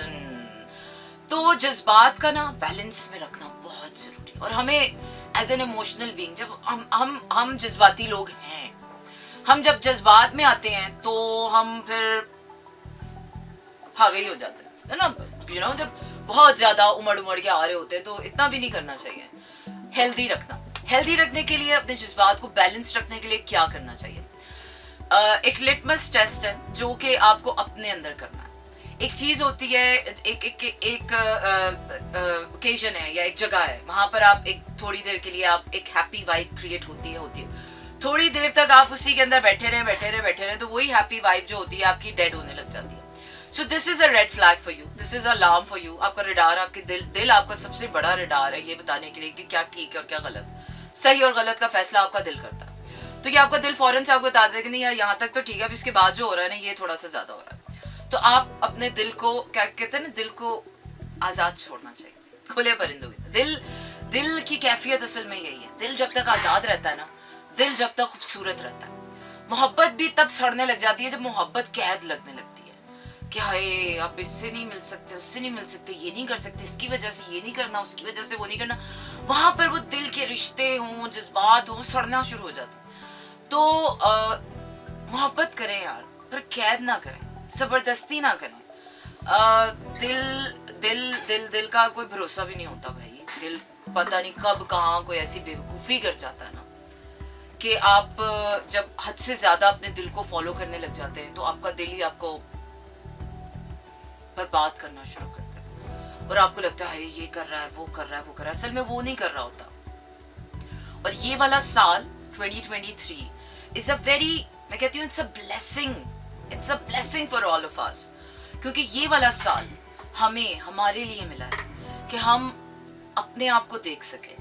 तो जज्बात का ना बैलेंस में रखना बहुत ज़रूरी है। और हमें एज एन इमोशनल बीइंग, जब हम जज्बाती लोग हैं, हम जब जज्बात में आते हैं तो हम फिर हावी हो जाते हैं, है ना, यू नो, जब बहुत ज़्यादा उमड़ के आ रहे होते हैं तो इतना भी नहीं करना चाहिए। हेल्दी रखना, हेल्दी रखने के लिए, अपने जज्बात को बैलेंस रखने के लिए क्या करना चाहिए? एक लिटमस टेस्ट है जो कि आपको अपने अंदर करना है। एक चीज़ होती है, एक ओकेजन है या एक जगह है, वहाँ पर आप एक थोड़ी देर के लिए आप एक हैप्पी वाइब क्रिएट होती है। थोड़ी देर तक आप उसी के अंदर बैठे रहे तो वही हैप्पी वाइब जो होती है आपकी डेड होने लग जाती है। So this is a red flag for you, this is alarm for you. आपका रिडार, आपके दिल आपका सबसे बड़ा रिडार है ये बताने के लिए कि क्या ठीक है और क्या गलत। सही और गलत का फैसला आपका दिल करता है। तो ये आपका दिल फौरन से आपको बता देगा कि नहीं यार, यहाँ तक तो ठीक है, अब इसके बाद जो हो रहा है ना ये थोड़ा सा ज्यादा हो रहा है। तो आप अपने दिल को, क्या कहते हैं ना, दिल को आजाद छोड़ना चाहिए, खुले परिंदों की। दिल की कैफियत असल में यही है। दिल जब तक आजाद रहता है ना, दिल जब तक खूबसूरत रहता है। मोहब्बत भी तब सड़ने लग जाती है जब मोहब्बत कैद लगने लगती है कि हाय आप इससे नहीं मिल सकते, उससे नहीं मिल सकते, ये नहीं कर सकते, इसकी वजह से ये नहीं करना, उसकी वजह से वो नहीं करना। वहां पर वो दिल के रिश्ते हों, जज्बात हों, सड़ना शुरू हो जाते। तो मोहब्बत करें यार, पर कैद ना करें, जबरदस्ती ना करें। दिल का कोई भरोसा भी नहीं होता भाई। दिल पता नहीं कब कहाँ कोई ऐसी बेवकूफ़ी कर जाता है ना कि आप जब हद से ज्यादा अपने दिल को फॉलो करने लग जाते हैं तो आपका दिल ही आपको बर्बाद करना शुरू करता है और आपको लगता है ये कर रहा है, वो कर रहा है, वो कर रहा है। असल में वो नहीं कर रहा होता। और ये वाला साल 2023 इज अ वेरी, मैं कहती हूँ it's a blessing for all of us, क्योंकि ये वाला साल हमारे लिए मिला है कि हम अपने आप को देख सके।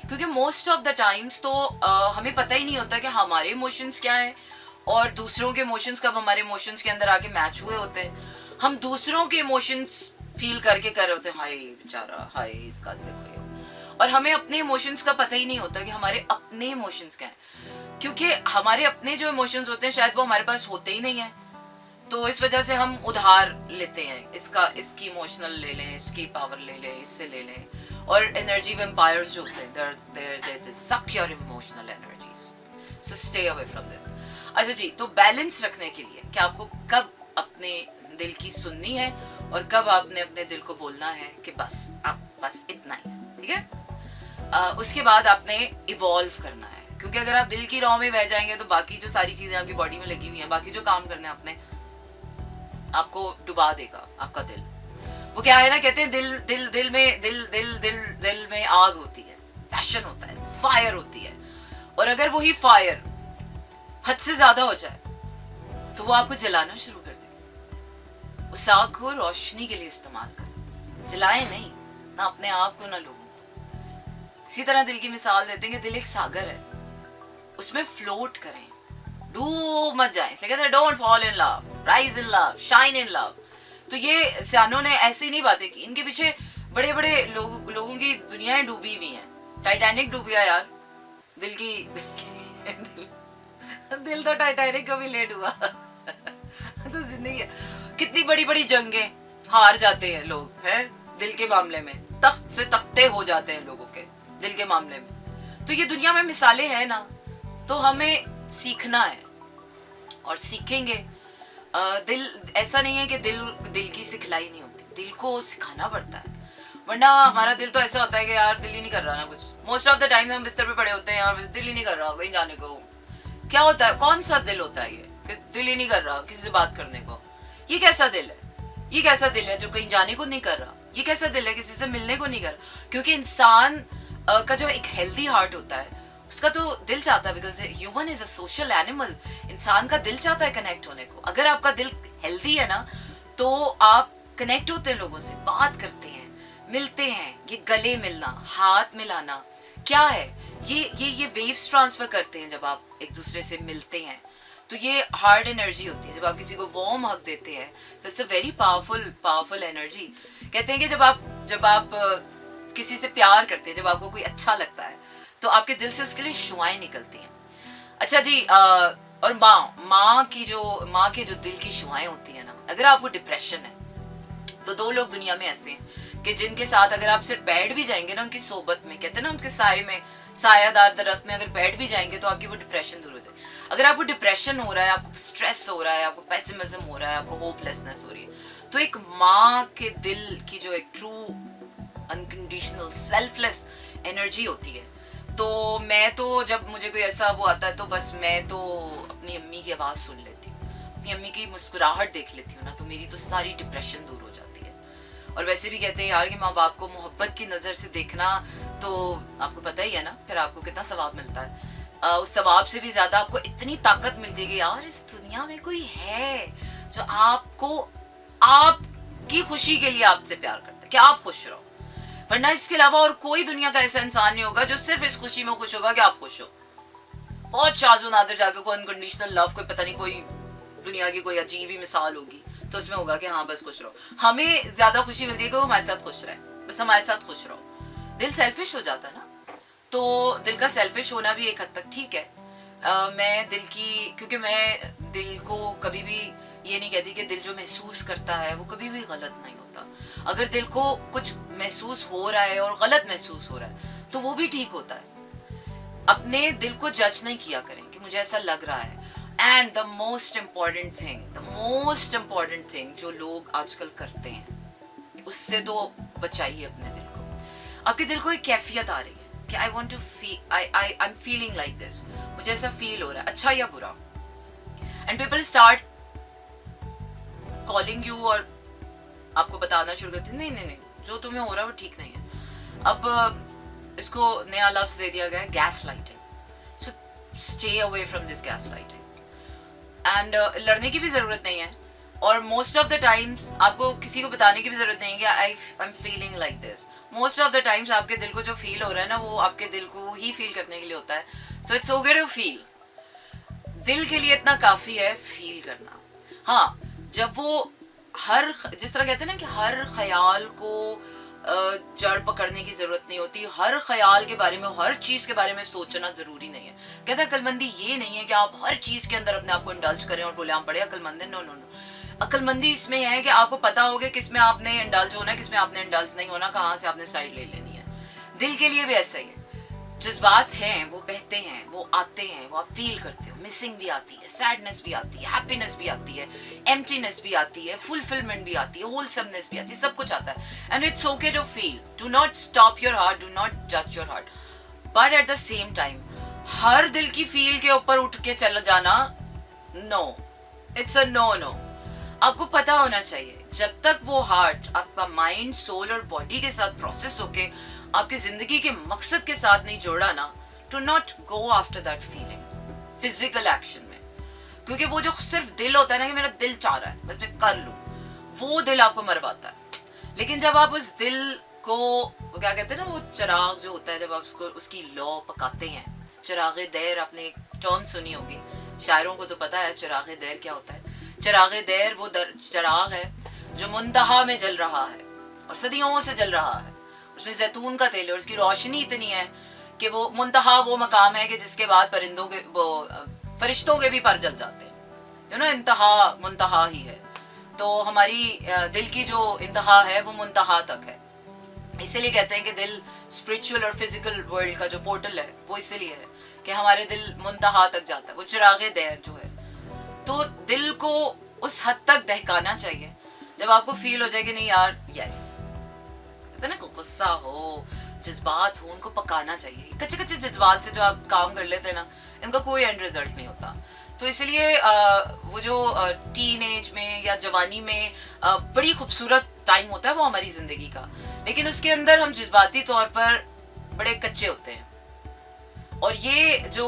क्योंकि मोस्ट ऑफ द टाइम्स तो हमें पता ही नहीं होता कि हमारे इमोशंस क्या हैं और दूसरों के इमोशंस कब हमारे इमोशंस के अंदर आके मैच हुए होते हैं। हम दूसरों के इमोशंस फील करके कर रहे होते हैं, हाय बेचारा, हाय इसका देखो ये, और हमें अपने इमोशंस का पता ही नहीं होता कि हमारे अपने इमोशंस क्या हैं। क्योंकि हमारे अपने जो इमोशंस होते हैं शायद वो हमारे पास होते ही नहीं है, तो इस वजह से हम उधार लेते हैं, इसकी इमोशनल ले लें, इसकी पावर ले लें, इससे ले लें। और एनर्जी वैम्पायर्स जो होते हैं, they suck your emotional energies, so stay away from this। अच्छा जी, तो बैलेंस रखने के लिए कि आपको कब अपने दिल की सुननी है और कब आपने अपने दिल को बोलना है कि बस इतना ही, ठीक है। उसके बाद आपने इवॉल्व करना है, क्योंकि अगर आप दिल की राह में बह जाएंगे तो बाकी जो सारी चीजें आपकी बॉडी में लगी हुई हैं, बाकी जो काम करने हैं आपने, आपको डुबा देगा आपका दिल। वो क्या है ना, कहते हैं दिल में आग होती है, पैशन होता है, फायर होती है। और अगर वही फायर हद से ज्यादा हो जाए तो वो आपको जलाना शुरू कर देगी। उस आग को रोशनी के लिए इस्तेमाल करें, जलाए नहीं, ना अपने आप को ना लोगों को। इसी तरह दिल की मिसाल देते हैं कि दिल एक सागर है, उसमें फ्लोट करें, डूब मत जाएं। इसलिए कहते हैं don't fall in love, rise in love, shine in love. तो ये सियानों ने ऐसी नहीं बातें की, इनके पीछे बड़े बड़े लोगों की दुनियाएं डूबी हुई हैं। टाइटैनिक डूब गया यार दिल की दिल तो टाइटैनिक को भी लेट हुआ। तो जिंदगी है। कितनी बड़ी बड़ी जंगें हार जाते हैं लोग, है दिल के मामले में, तख्त से तख्ते हो जाते हैं लोगों के दिल के मामले में। तो ये दुनिया में मिसालें हैं ना, तो हमें सीखना है और सीखेंगे। दिल ऐसा नहीं है कि दिल की सिखलाई नहीं होती, दिल को सिखाना पड़ता है, वरना हमारा दिल तो ऐसा होता है कि यार दिल ही नहीं कर रहा ना कुछ। मोस्ट ऑफ द टाइम हम बिस्तर पे पड़े होते हैं और दिल ही नहीं कर रहा कहीं जाने को। क्या होता है, कौन सा दिल होता है ये कि दिल ही नहीं कर रहा किसी से बात करने को? ये कैसा दिल है? ये कैसा दिल है जो कहीं जाने को नहीं कर रहा? ये कैसा दिल है किसी से मिलने को नहीं कर रहा? क्योंकि इंसान का जो एक हेल्दी हार्ट होता है उसका तो दिल चाहता है, because human is a social animal. इंसान का दिल चाहता है कनेक्ट होने को। अगर आपका दिल हेल्दी है ना तो आप कनेक्ट होते हैं लोगों से, बात करते हैं, मिलते हैं। ये गले मिलना, हाथ मिलाना क्या है? ये वेव्स ट्रांसफर करते हैं जब आप एक दूसरे से मिलते हैं। तो ये हार्ड एनर्जी होती है। जब आप किसी को वार्म हग देते हैं तो it's a very powerful energy. कहते हैं कि जब आप किसी से प्यार करते हैं, जब आपको कोई अच्छा लगता है तो आपके दिल से उसके लिए शुआएं निकलती हैं। अच्छा जी, और माँ के जो दिल की शुआएं होती है ना, अगर आपको डिप्रेशन है तो दो लोग दुनिया में ऐसे हैं कि जिनके साथ अगर आप सिर्फ बैठ भी जाएंगे ना, उनकी सोबत में, कहते हैं ना उनके साए में, सायादार दरख्त में अगर बैठ भी जाएंगे तो आपकी वो डिप्रेशन दूर हो जाए। अगर आपको डिप्रेशन हो रहा है, आपको स्ट्रेस हो रहा है, आपको पेसिमिज्म हो रहा है, आपको होपलेसनेस हो रही है, तो एक माँ के दिल की जो एक ट्रू अनकंडीशनल सेल्फलेस एनर्जी होती है। तो मैं तो जब मुझे कोई ऐसा वो आता है तो बस मैं तो अपनी अम्मी की आवाज़ सुन लेती हूँ, अपनी अम्मी की मुस्कुराहट देख लेती हूँ ना, तो मेरी तो सारी डिप्रेशन दूर हो जाती है। और वैसे भी कहते हैं यार कि माँ बाप को मोहब्बत की नज़र से देखना, तो आपको पता ही है ना फिर आपको कितना सवाब मिलता है। उस सवाब से भी ज़्यादा आपको इतनी ताकत मिलती है कि यार इस दुनिया में कोई है जो आपकी खुशी के लिए आपसे प्यार करता है कि आप खुश रहो, वरना इसके अलावा और कोई दुनिया का ऐसा इंसान नहीं होगा जो सिर्फ इस खुशी में खुश होगा कि आप खुश हो। बहुत शाज़ो नादिर जाके कोई अनकंडीशनल लव, कोई पता नहीं कोई दुनिया की कोई अजीब ही मिसाल होगी तो उसमें होगा कि हाँ बस खुश रहो। हमें ज्यादा खुशी मिलती है कि वो हमारे साथ खुश रहे, बस हमारे साथ खुश रहो। दिल सेल्फिश हो जाता है ना, तो दिल का सेल्फिश होना भी एक हद तक ठीक है। मैं क्योंकि मैं दिल को कभी भी ये नहीं कहती कि दिल जो महसूस करता है वो कभी भी गलत नहीं होता। अगर दिल को कुछ महसूस हो रहा है और गलत महसूस हो रहा है तो वो भी ठीक होता है। अपने दिल को जज नहीं किया करें कि मुझे ऐसा लग रहा है। And the most important thing जो लोग आजकल करते हैं, उससे तो बचाइए अपने दिल को। आपके दिल को एक कैफियत आ रही है कि I want to feel, I am feeling like this, मुझे ऐसा फील हो रहा है, अच्छा या बुरा। And people start calling you और आपको बताना शुरू करते हैं नहीं जो तुम्हें हो रहा है वो ठीक नहीं है। अब इसको नया लफ्ज दे दिया गया है gas lighting. So stay away from this gas lighting. And लड़ने की भी ज़रूरत नहीं है, और मोस्ट ऑफ द टाइम्स आपको किसी को बताने की भी ज़रूरत नहीं है कि आई am feeling like this. Most of the times आपके दिल को जो फील हो रहा है ना, वो आपके दिल को ही फील करने के लिए होता है। So it's okay to feel. दिल के लिए इतना काफ़ी है फील करना। हाँ, जब वो जिस तरह कहते हैं ना कि हर ख्याल को जड़ पकड़ने की जरूरत नहीं होती, हर ख्याल के बारे में, हर चीज के बारे में सोचना जरूरी नहीं है। कहते हैं अक्लमंदी ये नहीं है कि आप हर चीज के अंदर अपने आप को इंडल्ज करें और बोले हम बड़े अक्लमंद हैं। नो। अक्लमंदी इसमें है कि आपको पता होगा किसमें आपने इंडल्ज होना है, किसमें आपने इंडल्ज नहीं होना, कहाँ से आपने साइड ले लेनी है। दिल के लिए भी ऐसा ही है। जज्बात हैं वो बहते हैं, वो आते हैं, वो आप फील करते हो। मिसिंग भी आती है, सैडनेस भी आती है, हैप्पीनेस भी आती है, एम्प्टीनेस भी आती है, फुलफिलमेंट भी आती है, होलसमनेस भी आती है, सब कुछ आता है। And it's okay to feel. Do not stop your heart, do not जज your heart, but at the same time हर दिल की फील के ऊपर उठ के चला जाना, नो, इट्स अ नो। आपको पता होना चाहिए जब तक वो हार्ट आपका माइंड, सोल और बॉडी के साथ प्रोसेस होके आपकी जिंदगी के मकसद के साथ नहीं जोड़ा ना, to not go after that feeling physical action में। क्योंकि वो जो सिर्फ दिल होता है ना कि मेरा दिल चाह रहा है बस मैं कर लूं, वो दिल आपको मरवाता है। लेकिन जब आप उस दिल को, वो क्या कहते हैं ना, वो चिराग जो होता है, जब आप उसकी लौ पकाते हैं, चिरागे दैर, आपने एक टर्म सुनी होगी, शायरों को तो पता है चिरागे दैर क्या होता है। चिरागे दैर वो चिराग है जो मुंतहा में जल रहा है और सदियों से जल रहा है। उसमें जैतून का तेल है और उसकी रोशनी इतनी है कि वो मुंतहा वो मकाम है कि जिसके बाद परिंदों के वो फरिश्तों के भी पर जल जाते हैं, यू नो, इंतहा मुंतहा ही है। तो हमारी दिल की जो इंतहा है वो मुंतहा तक है। इसीलिए कहते हैं कि दिल स्पिरिचुअल और फिजिकल वर्ल्ड का जो पोर्टल है वो इसीलिए है कि हमारे दिल मुंतहा तक जाता है, वो चिरागे दैर जो है। तो दिल को उस हद तक दहकाना चाहिए जब आपको फील हो जाए कि नहीं यार, यस, कहते ना, गुस्सा हो, जज्बात हो, उनको पकाना चाहिए। कच्चे कच्चे जज्बात से जो आप काम कर लेते हैं ना, इनका कोई एंड रिजल्ट नहीं होता। तो इसलिए वो जो टीन एज में या जवानी में बड़ी खूबसूरत टाइम होता है वो हमारी जिंदगी का, लेकिन उसके अंदर हम जज्बाती तौर पर बड़े कच्चे होते हैं। और ये जो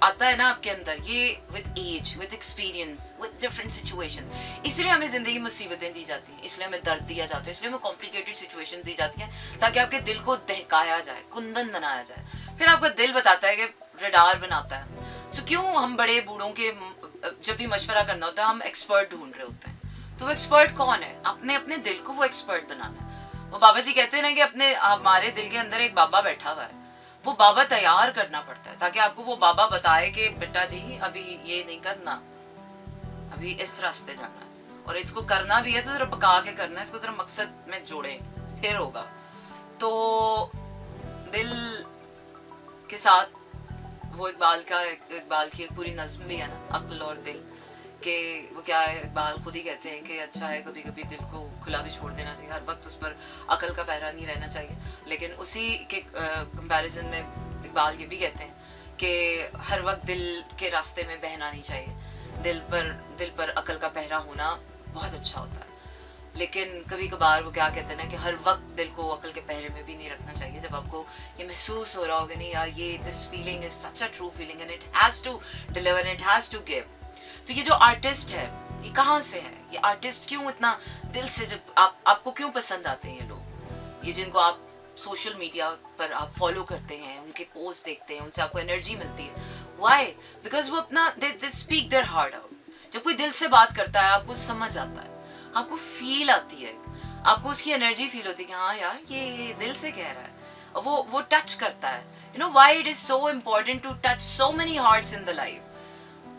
आता है ना आपके अंदर, ये with age, with experience, with different situation, इसलिए हमें जिंदगी में मुसीबतें दी जाती हैं, इसलिए हमें दर्द दिया जाता है, इसलिए हमें कॉम्प्लिकेटेड सिचुएशन दी जाती हैं, ताकि आपके दिल को दहकाया जाए, कुंदन बनाया जाए। फिर आपका दिल बताता है कि रडार बनाता है। तो क्यों हम बड़े बूढ़ों के जब भी मशवरा करना होता है हम एक्सपर्ट ढूंढ रहे होते हैं। तो वो एक्सपर्ट कौन है? अपने अपने दिल को वो एक्सपर्ट बनाना है। वो बाबा जी कहते हैं ना कि अपने हमारे दिल के अंदर एक बाबा बैठा हुआ है, वो बाबा तैयार करना पड़ता है ताकि आपको वो बाबा बताए कि बेटा जी अभी ये नहीं करना, अभी इस रास्ते जाना है, और इसको करना भी है तो जरा पका के करना है, इसको जरा मकसद में जोड़े, फिर होगा। तो दिल के साथ वो इकबाल की एक पूरी नज्म भी है ना, अक्ल और दिल, के वो क्या है, इकबाल खुद ही कहते हैं कि अच्छा है कभी कभी दिल को खुला भी छोड़ देना चाहिए, हर वक्त उस पर अकल का पहरा नहीं रहना चाहिए। लेकिन उसी के कंपैरिजन में इकबाल ये भी कहते हैं कि हर वक्त दिल के रास्ते में बहना नहीं चाहिए, दिल पर अकल का पहरा होना बहुत अच्छा होता है। लेकिन कभी कभार वो क्या कहते हैं ना कि हर वक्त दिल को अकल के पहरे में भी नहीं रखना चाहिए। जब आपको ये महसूस हो रहा होगा नहीं यार, ये this feeling is such a true feeling and it has to deliver, it has to give. तो ये जो आर्टिस्ट है ये कहाँ से है? ये आर्टिस्ट क्यों इतना दिल से, जब आपको क्यों पसंद आते हैं ये लोग, ये जिनको आप सोशल मीडिया पर आप फॉलो करते हैं, उनके पोस्ट देखते हैं, उनसे आपको एनर्जी मिलती है। व्हाई? बिकॉज वो अपना they speak their heart out. जब कोई दिल से बात करता है आपको समझ आता है, आपको फील आती है, आपको उसकी एनर्जी फील होती है कि हाँ यार ये दिल से कह रहा है, और वो टच करता है। You know why it is so important to touch so many hearts in the life.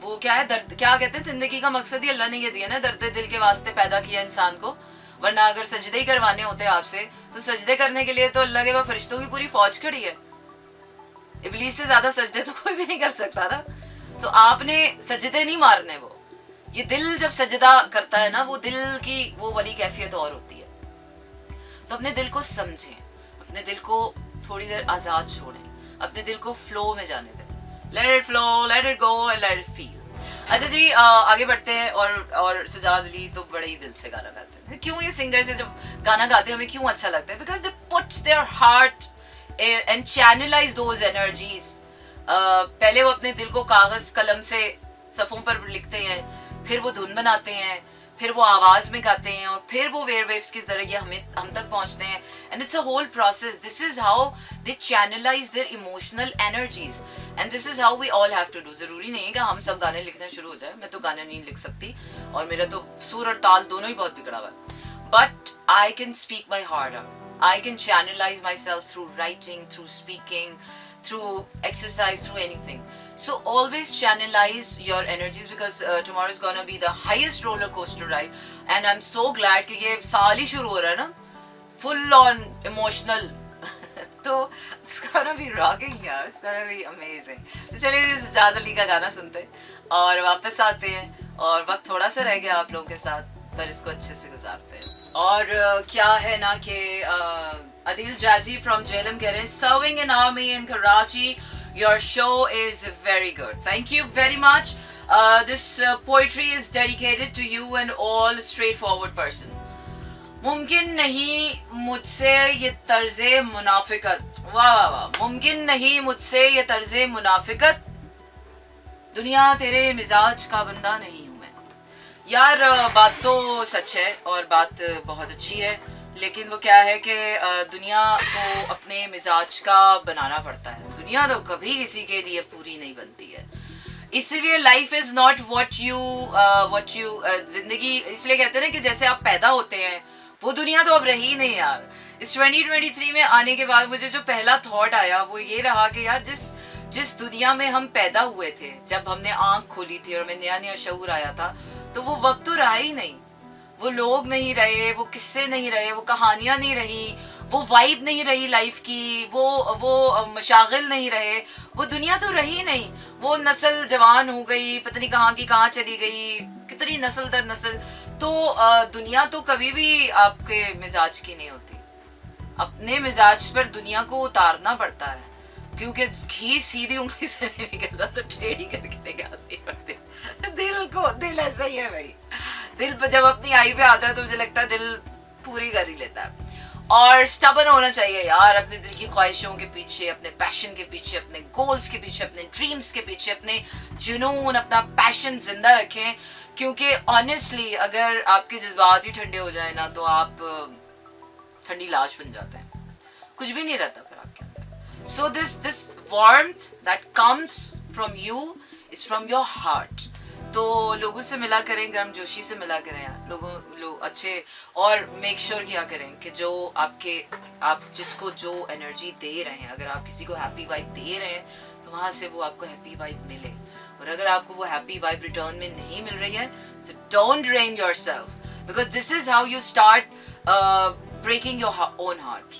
वो क्या है, दर्द, क्या कहते हैं, जिंदगी का मकसद ही अल्लाह ने ये दिया ना, दर्द दिल के वास्ते पैदा किया इंसान को। वरना अगर सजदे ही करवाने होते आपसे तो सजदे करने के लिए तो अल्लाह के पास फरिश्तों की पूरी फौज खड़ी है। इब्लीस से ज्यादा सजदे तो कोई भी नहीं कर सकता ना। तो आपने सजदे नहीं मारने, वो ये दिल जब सजदा करता है ना, वो दिल की वो वाली कैफियत और होती है। तो अपने दिल को समझें, अपने दिल को थोड़ी देर आजाद छोड़ें, अपने दिल को फ्लो में जाने दें। Let it flow, let it go and let it feel. अच्छा जी, आगे बढ़ते हैं। और सजाद अली तो बड़े ही दिल से गाना गाते हैं। क्यों ये सिंगर से जब गाना गाते हैं हमें क्यों अच्छा लगता है? Because they put their heart and channelize those energies. पहले वो अपने दिल को कागज कलम से सफ़ों पर लिखते हैं, फिर वो धुन बनाते हैं, फिर वो आवाज में गाते हैं, और फिर वो वेववेव्स के जरिए हम तक पहुंचते हैं। And it's a whole process. This is how they channelize their emotional energies and this is how we all have to do. जरूरी नहीं है कि हम सब गाने लिखना शुरू हो जाए। मैं तो गाने नहीं लिख सकती और मेरा तो सुर और ताल दोनों ही बहुत बिगड़ा हुआ है, but I can speak my heart out. I can channelize my self through writing, through speaking, through exercise, through anything. So always channelize your energies because tomorrow is gonna be the highest roller coaster ride and I'm so glad कि ये साल ही शुरू हो रहा है ना, full on emotional तो it's gonna be rocking यार, it's gonna be amazing. तो चलिए सजाद अली का गाना सुनते हैं और वापस आते हैं। और वक्त थोड़ा सा रह गया आप लोगों के साथ, पर इसको अच्छे से गुजारते हैं। और क्या है ना कि Adil Jazzy from JLM कह रहे हैं, serving an army in Karachi, your show is very good. Thank you very much. This poetry is dedicated to you and all straightforward person. मुमकिन नहीं मुझसे ये तर्ज़े मुनाफिकत, वाह वाह वाह, मुमकिन नहीं मुझसे ये तर्ज़े मुनाफिकत, दुनिया तेरे मिजाज का बंदा नहीं हूँ मैं। यार बात तो सच है और बात बहुत अच्छी है, लेकिन वो क्या है कि दुनिया को अपने मिजाज का बनाना पड़ता है। दुनिया तो कभी किसी के लिए पूरी नहीं बनती है। इसलिए life is not what you जिंदगी, इसलिए कहते हैं ना कि जैसे आप पैदा होते हैं वो दुनिया तो अब रही नहीं यार। इस 2023 में आने के बाद मुझे जो पहला थॉट आया वो ये रहा कि यार जिस दुनिया में हम पैदा हुए थे, जब हमने आंख खोली थी और हमें नया नया शऊर आया था, तो वो वक्त तो रहा ही नहीं, वो लोग नहीं रहे, वो किस्से नहीं रहे, वो कहानियां नहीं रही, वो वाइब नहीं रही लाइफ की, वो मशागिल नहीं रहे, वो दुनिया तो रही नहीं, वो नस्ल जवान हो गई, पता नहीं कहाँ की कहाँ चली गई, कितनी नस्ल दर नस्ल। तो दुनिया तो कभी भी आपके मिजाज की नहीं होती। अपने मिजाज पर दुनिया को उतारना पड़ता है, क्योंकि घी सीधी उंगली से नहीं निकलता, तो टेढ़ी करके निकालनी पड़ती। दिल ऐसा ही है भाई, दिल जब अपनी आई पे आता है तो मुझे लगता है दिल पूरी कर ही लेता है। और स्टबर्न होना चाहिए यार, अपने दिल की ख्वाहिशों के पीछे, अपने पैशन के पीछे, अपने गोल्स के पीछे, अपने ड्रीम्स के पीछे, अपने जुनून, अपना पैशन जिंदा रखें। क्योंकि ऑनेस्टली अगर आपके जज्बात ही ठंडे हो जाए ना, तो आप ठंडी लाश बन जाते हैं, कुछ भी नहीं रहता फिर आपके अंदर। So this warmth that comes from you is from your heart. तो लोगों से मिला करें, गर्मजोशी से मिला करें, लोग अच्छे, और मेक श्योर किया करें कि जो आप जिसको जो एनर्जी दे रहे हैं, अगर आप किसी को हैप्पी वाइब दे रहे हैं तो वहाँ से वो आपको हैप्पी वाइब मिले। और अगर आपको वो हैप्पी वाइब रिटर्न में नहीं मिल रही है, तो don't drain yourself, because this is how you start breaking your own heart.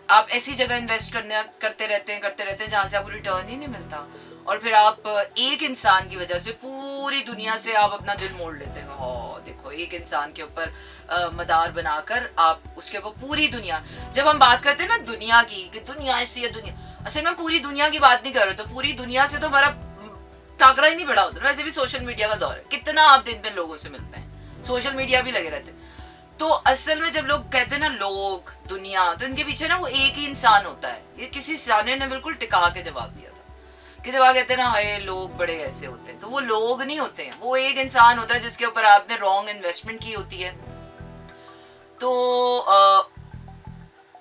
आप ऐसी जगह इन्वेस्ट करते रहते हैं जहाँ से आपको रिटर्न ही नहीं मिलता, और फिर आप एक इंसान की वजह से पूरी दुनिया से आप अपना दिल मोड़ लेते हैं। हाँ देखो, एक इंसान के ऊपर मदार बनाकर आप उसके ऊपर पूरी दुनिया, जब हम बात करते हैं ना दुनिया की, कि दुनिया ऐसी है, दुनिया, असल में पूरी दुनिया की बात नहीं कर रहे, तो पूरी दुनिया से तो हमारा टाकरा ही नहीं बड़ा होता। वैसे भी सोशल मीडिया का दौर है, कितना आप दिन में लोगों से मिलते हैं, सोशल मीडिया भी लगे रहते हैं। तो असल में जब लोग कहते हैं ना लोग, दुनिया, तो इनके पीछे ना वो एक ही इंसान होता है। ये किसी सियाने ने बिल्कुल टिका के जवाब दिया था कि जब आप कहते हैं ना हाय लोग बड़े ऐसे होते हैं, तो वो लोग नहीं होते हैं, वो एक इंसान होता है जिसके ऊपर आपने रॉन्ग इन्वेस्टमेंट की होती है। तो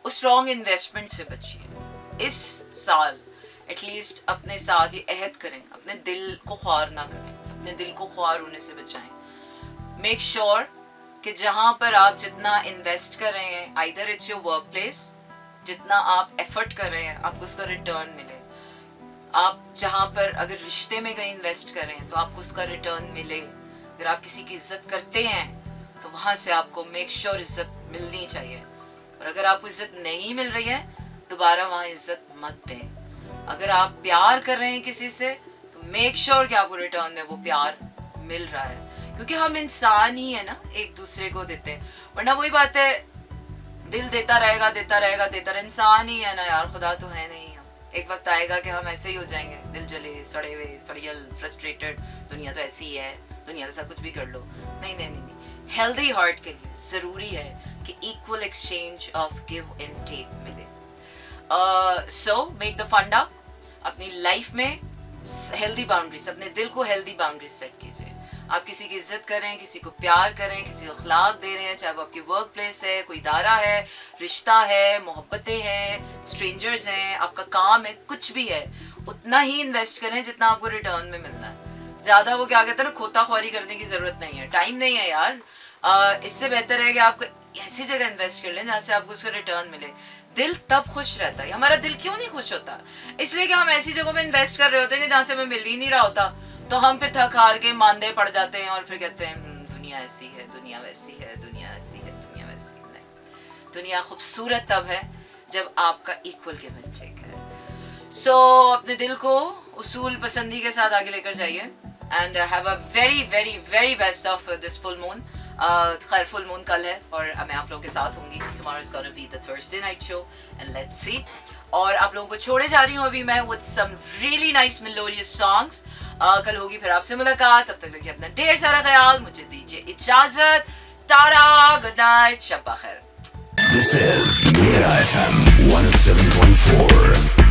उस रॉन्ग इन्वेस्टमेंट से बचिए। इस साल एटलीस्ट अपने साथ ये अहद करें, अपने दिल को ख्वार ना करें, अपने दिल को ख्वार होने से बचाएं। मेक श्योर कि जहाँ पर आप जितना इन्वेस्ट कर रहे हैं, either it's your work place, जितना आप एफर्ट कर रहे हैं आपको उसका रिटर्न मिले। आप जहाँ पर अगर रिश्ते में कहीं इन्वेस्ट कर रहे हैं तो आपको उसका रिटर्न मिले। अगर आप किसी की इज्जत करते हैं तो वहाँ से आपको मेक श्योर इज्जत मिलनी चाहिए, और अगर आपको इज्जत नहीं मिल रही है दोबारा वहाँ इज्जत मत दें। अगर आप प्यार कर रहे हैं किसी से तो मेक श्योर कि आपको रिटर्न में वो प्यार मिल रहा है, क्योंकि हम इंसान ही है ना, एक दूसरे को देते हैं। वरना वही बात है, दिल देता रहेगा, इंसान ही है ना यार, खुदा तो है नहीं। एक वक्त आएगा कि हम ऐसे ही हो जाएंगे, दिल जले, सड़े हुए, सड़ियल, फ्रस्ट्रेटेड, दुनिया तो ऐसी ही है, दुनिया के साथ कुछ भी कर लो। नहीं। हेल्दी हार्ट के लिए जरूरी है कि equal exchange of give and take मिले। सो मेक द फंडा, अपनी लाइफ में हेल्दी बाउंड्रीज, अपने दिल को हेल्दी बाउंड्रीज सेट कीजिए। आप किसी की इज्जत कर रहे हैं, किसी को प्यार कर रहे हैं, किसी को अखलाक दे रहे हैं, चाहे वो आपकी वर्क प्लेस है, कोई इदारा है, रिश्ता है, मोहब्बतें हैं, स्ट्रेंजर्स हैं, आपका काम है, कुछ भी है, उतना ही इन्वेस्ट करें जितना आपको रिटर्न में मिलना है। ज्यादा वो क्या कहते हैं ना, खोताख्वारी करने की जरूरत नहीं है, टाइम नहीं है यार। इससे बेहतर है कि आप ऐसी जगह इन्वेस्ट कर लें जहाँ से आपको उसका रिटर्न मिले। दिल तब खुश रहता है। हमारा दिल क्यों नहीं खुश होता? इसलिए कि हम ऐसी जगहों में इन्वेस्ट कर रहे होते हैं जहाँ से हमें मिल ही नहीं रहा होता, तो हम फिर थक हार के मांदे पड़ जाते हैं और फिर कहते हैं दुनिया ऐसी है, दुनिया वैसी है, दुनिया ऐसी है, दुनिया वैसी है। नहीं, दुनिया खूबसूरत तब है जब आपका इक्वल गिव एंड टेक है। सो अपने दिल को उसूल पसंदी के साथ आगे लेकर जाइए and have a very very very best of this full moon. खैर फुल मून कल है और मैं आप लोगों के साथ होंगी। Tomorrow is gonna be the Thursday night show and let's सी। और आप लोगों को छोड़े जा रही हूँ अभी मैं with some really nice melodious songs. कल होगी फिर आपसे मुलाकात, तब तक रखिए अपना ढेर सारा ख्याल, मुझे दीजिए इजाजत। टाटा, गुड नाइट, शब बखैर। This is Mira FM 107.4.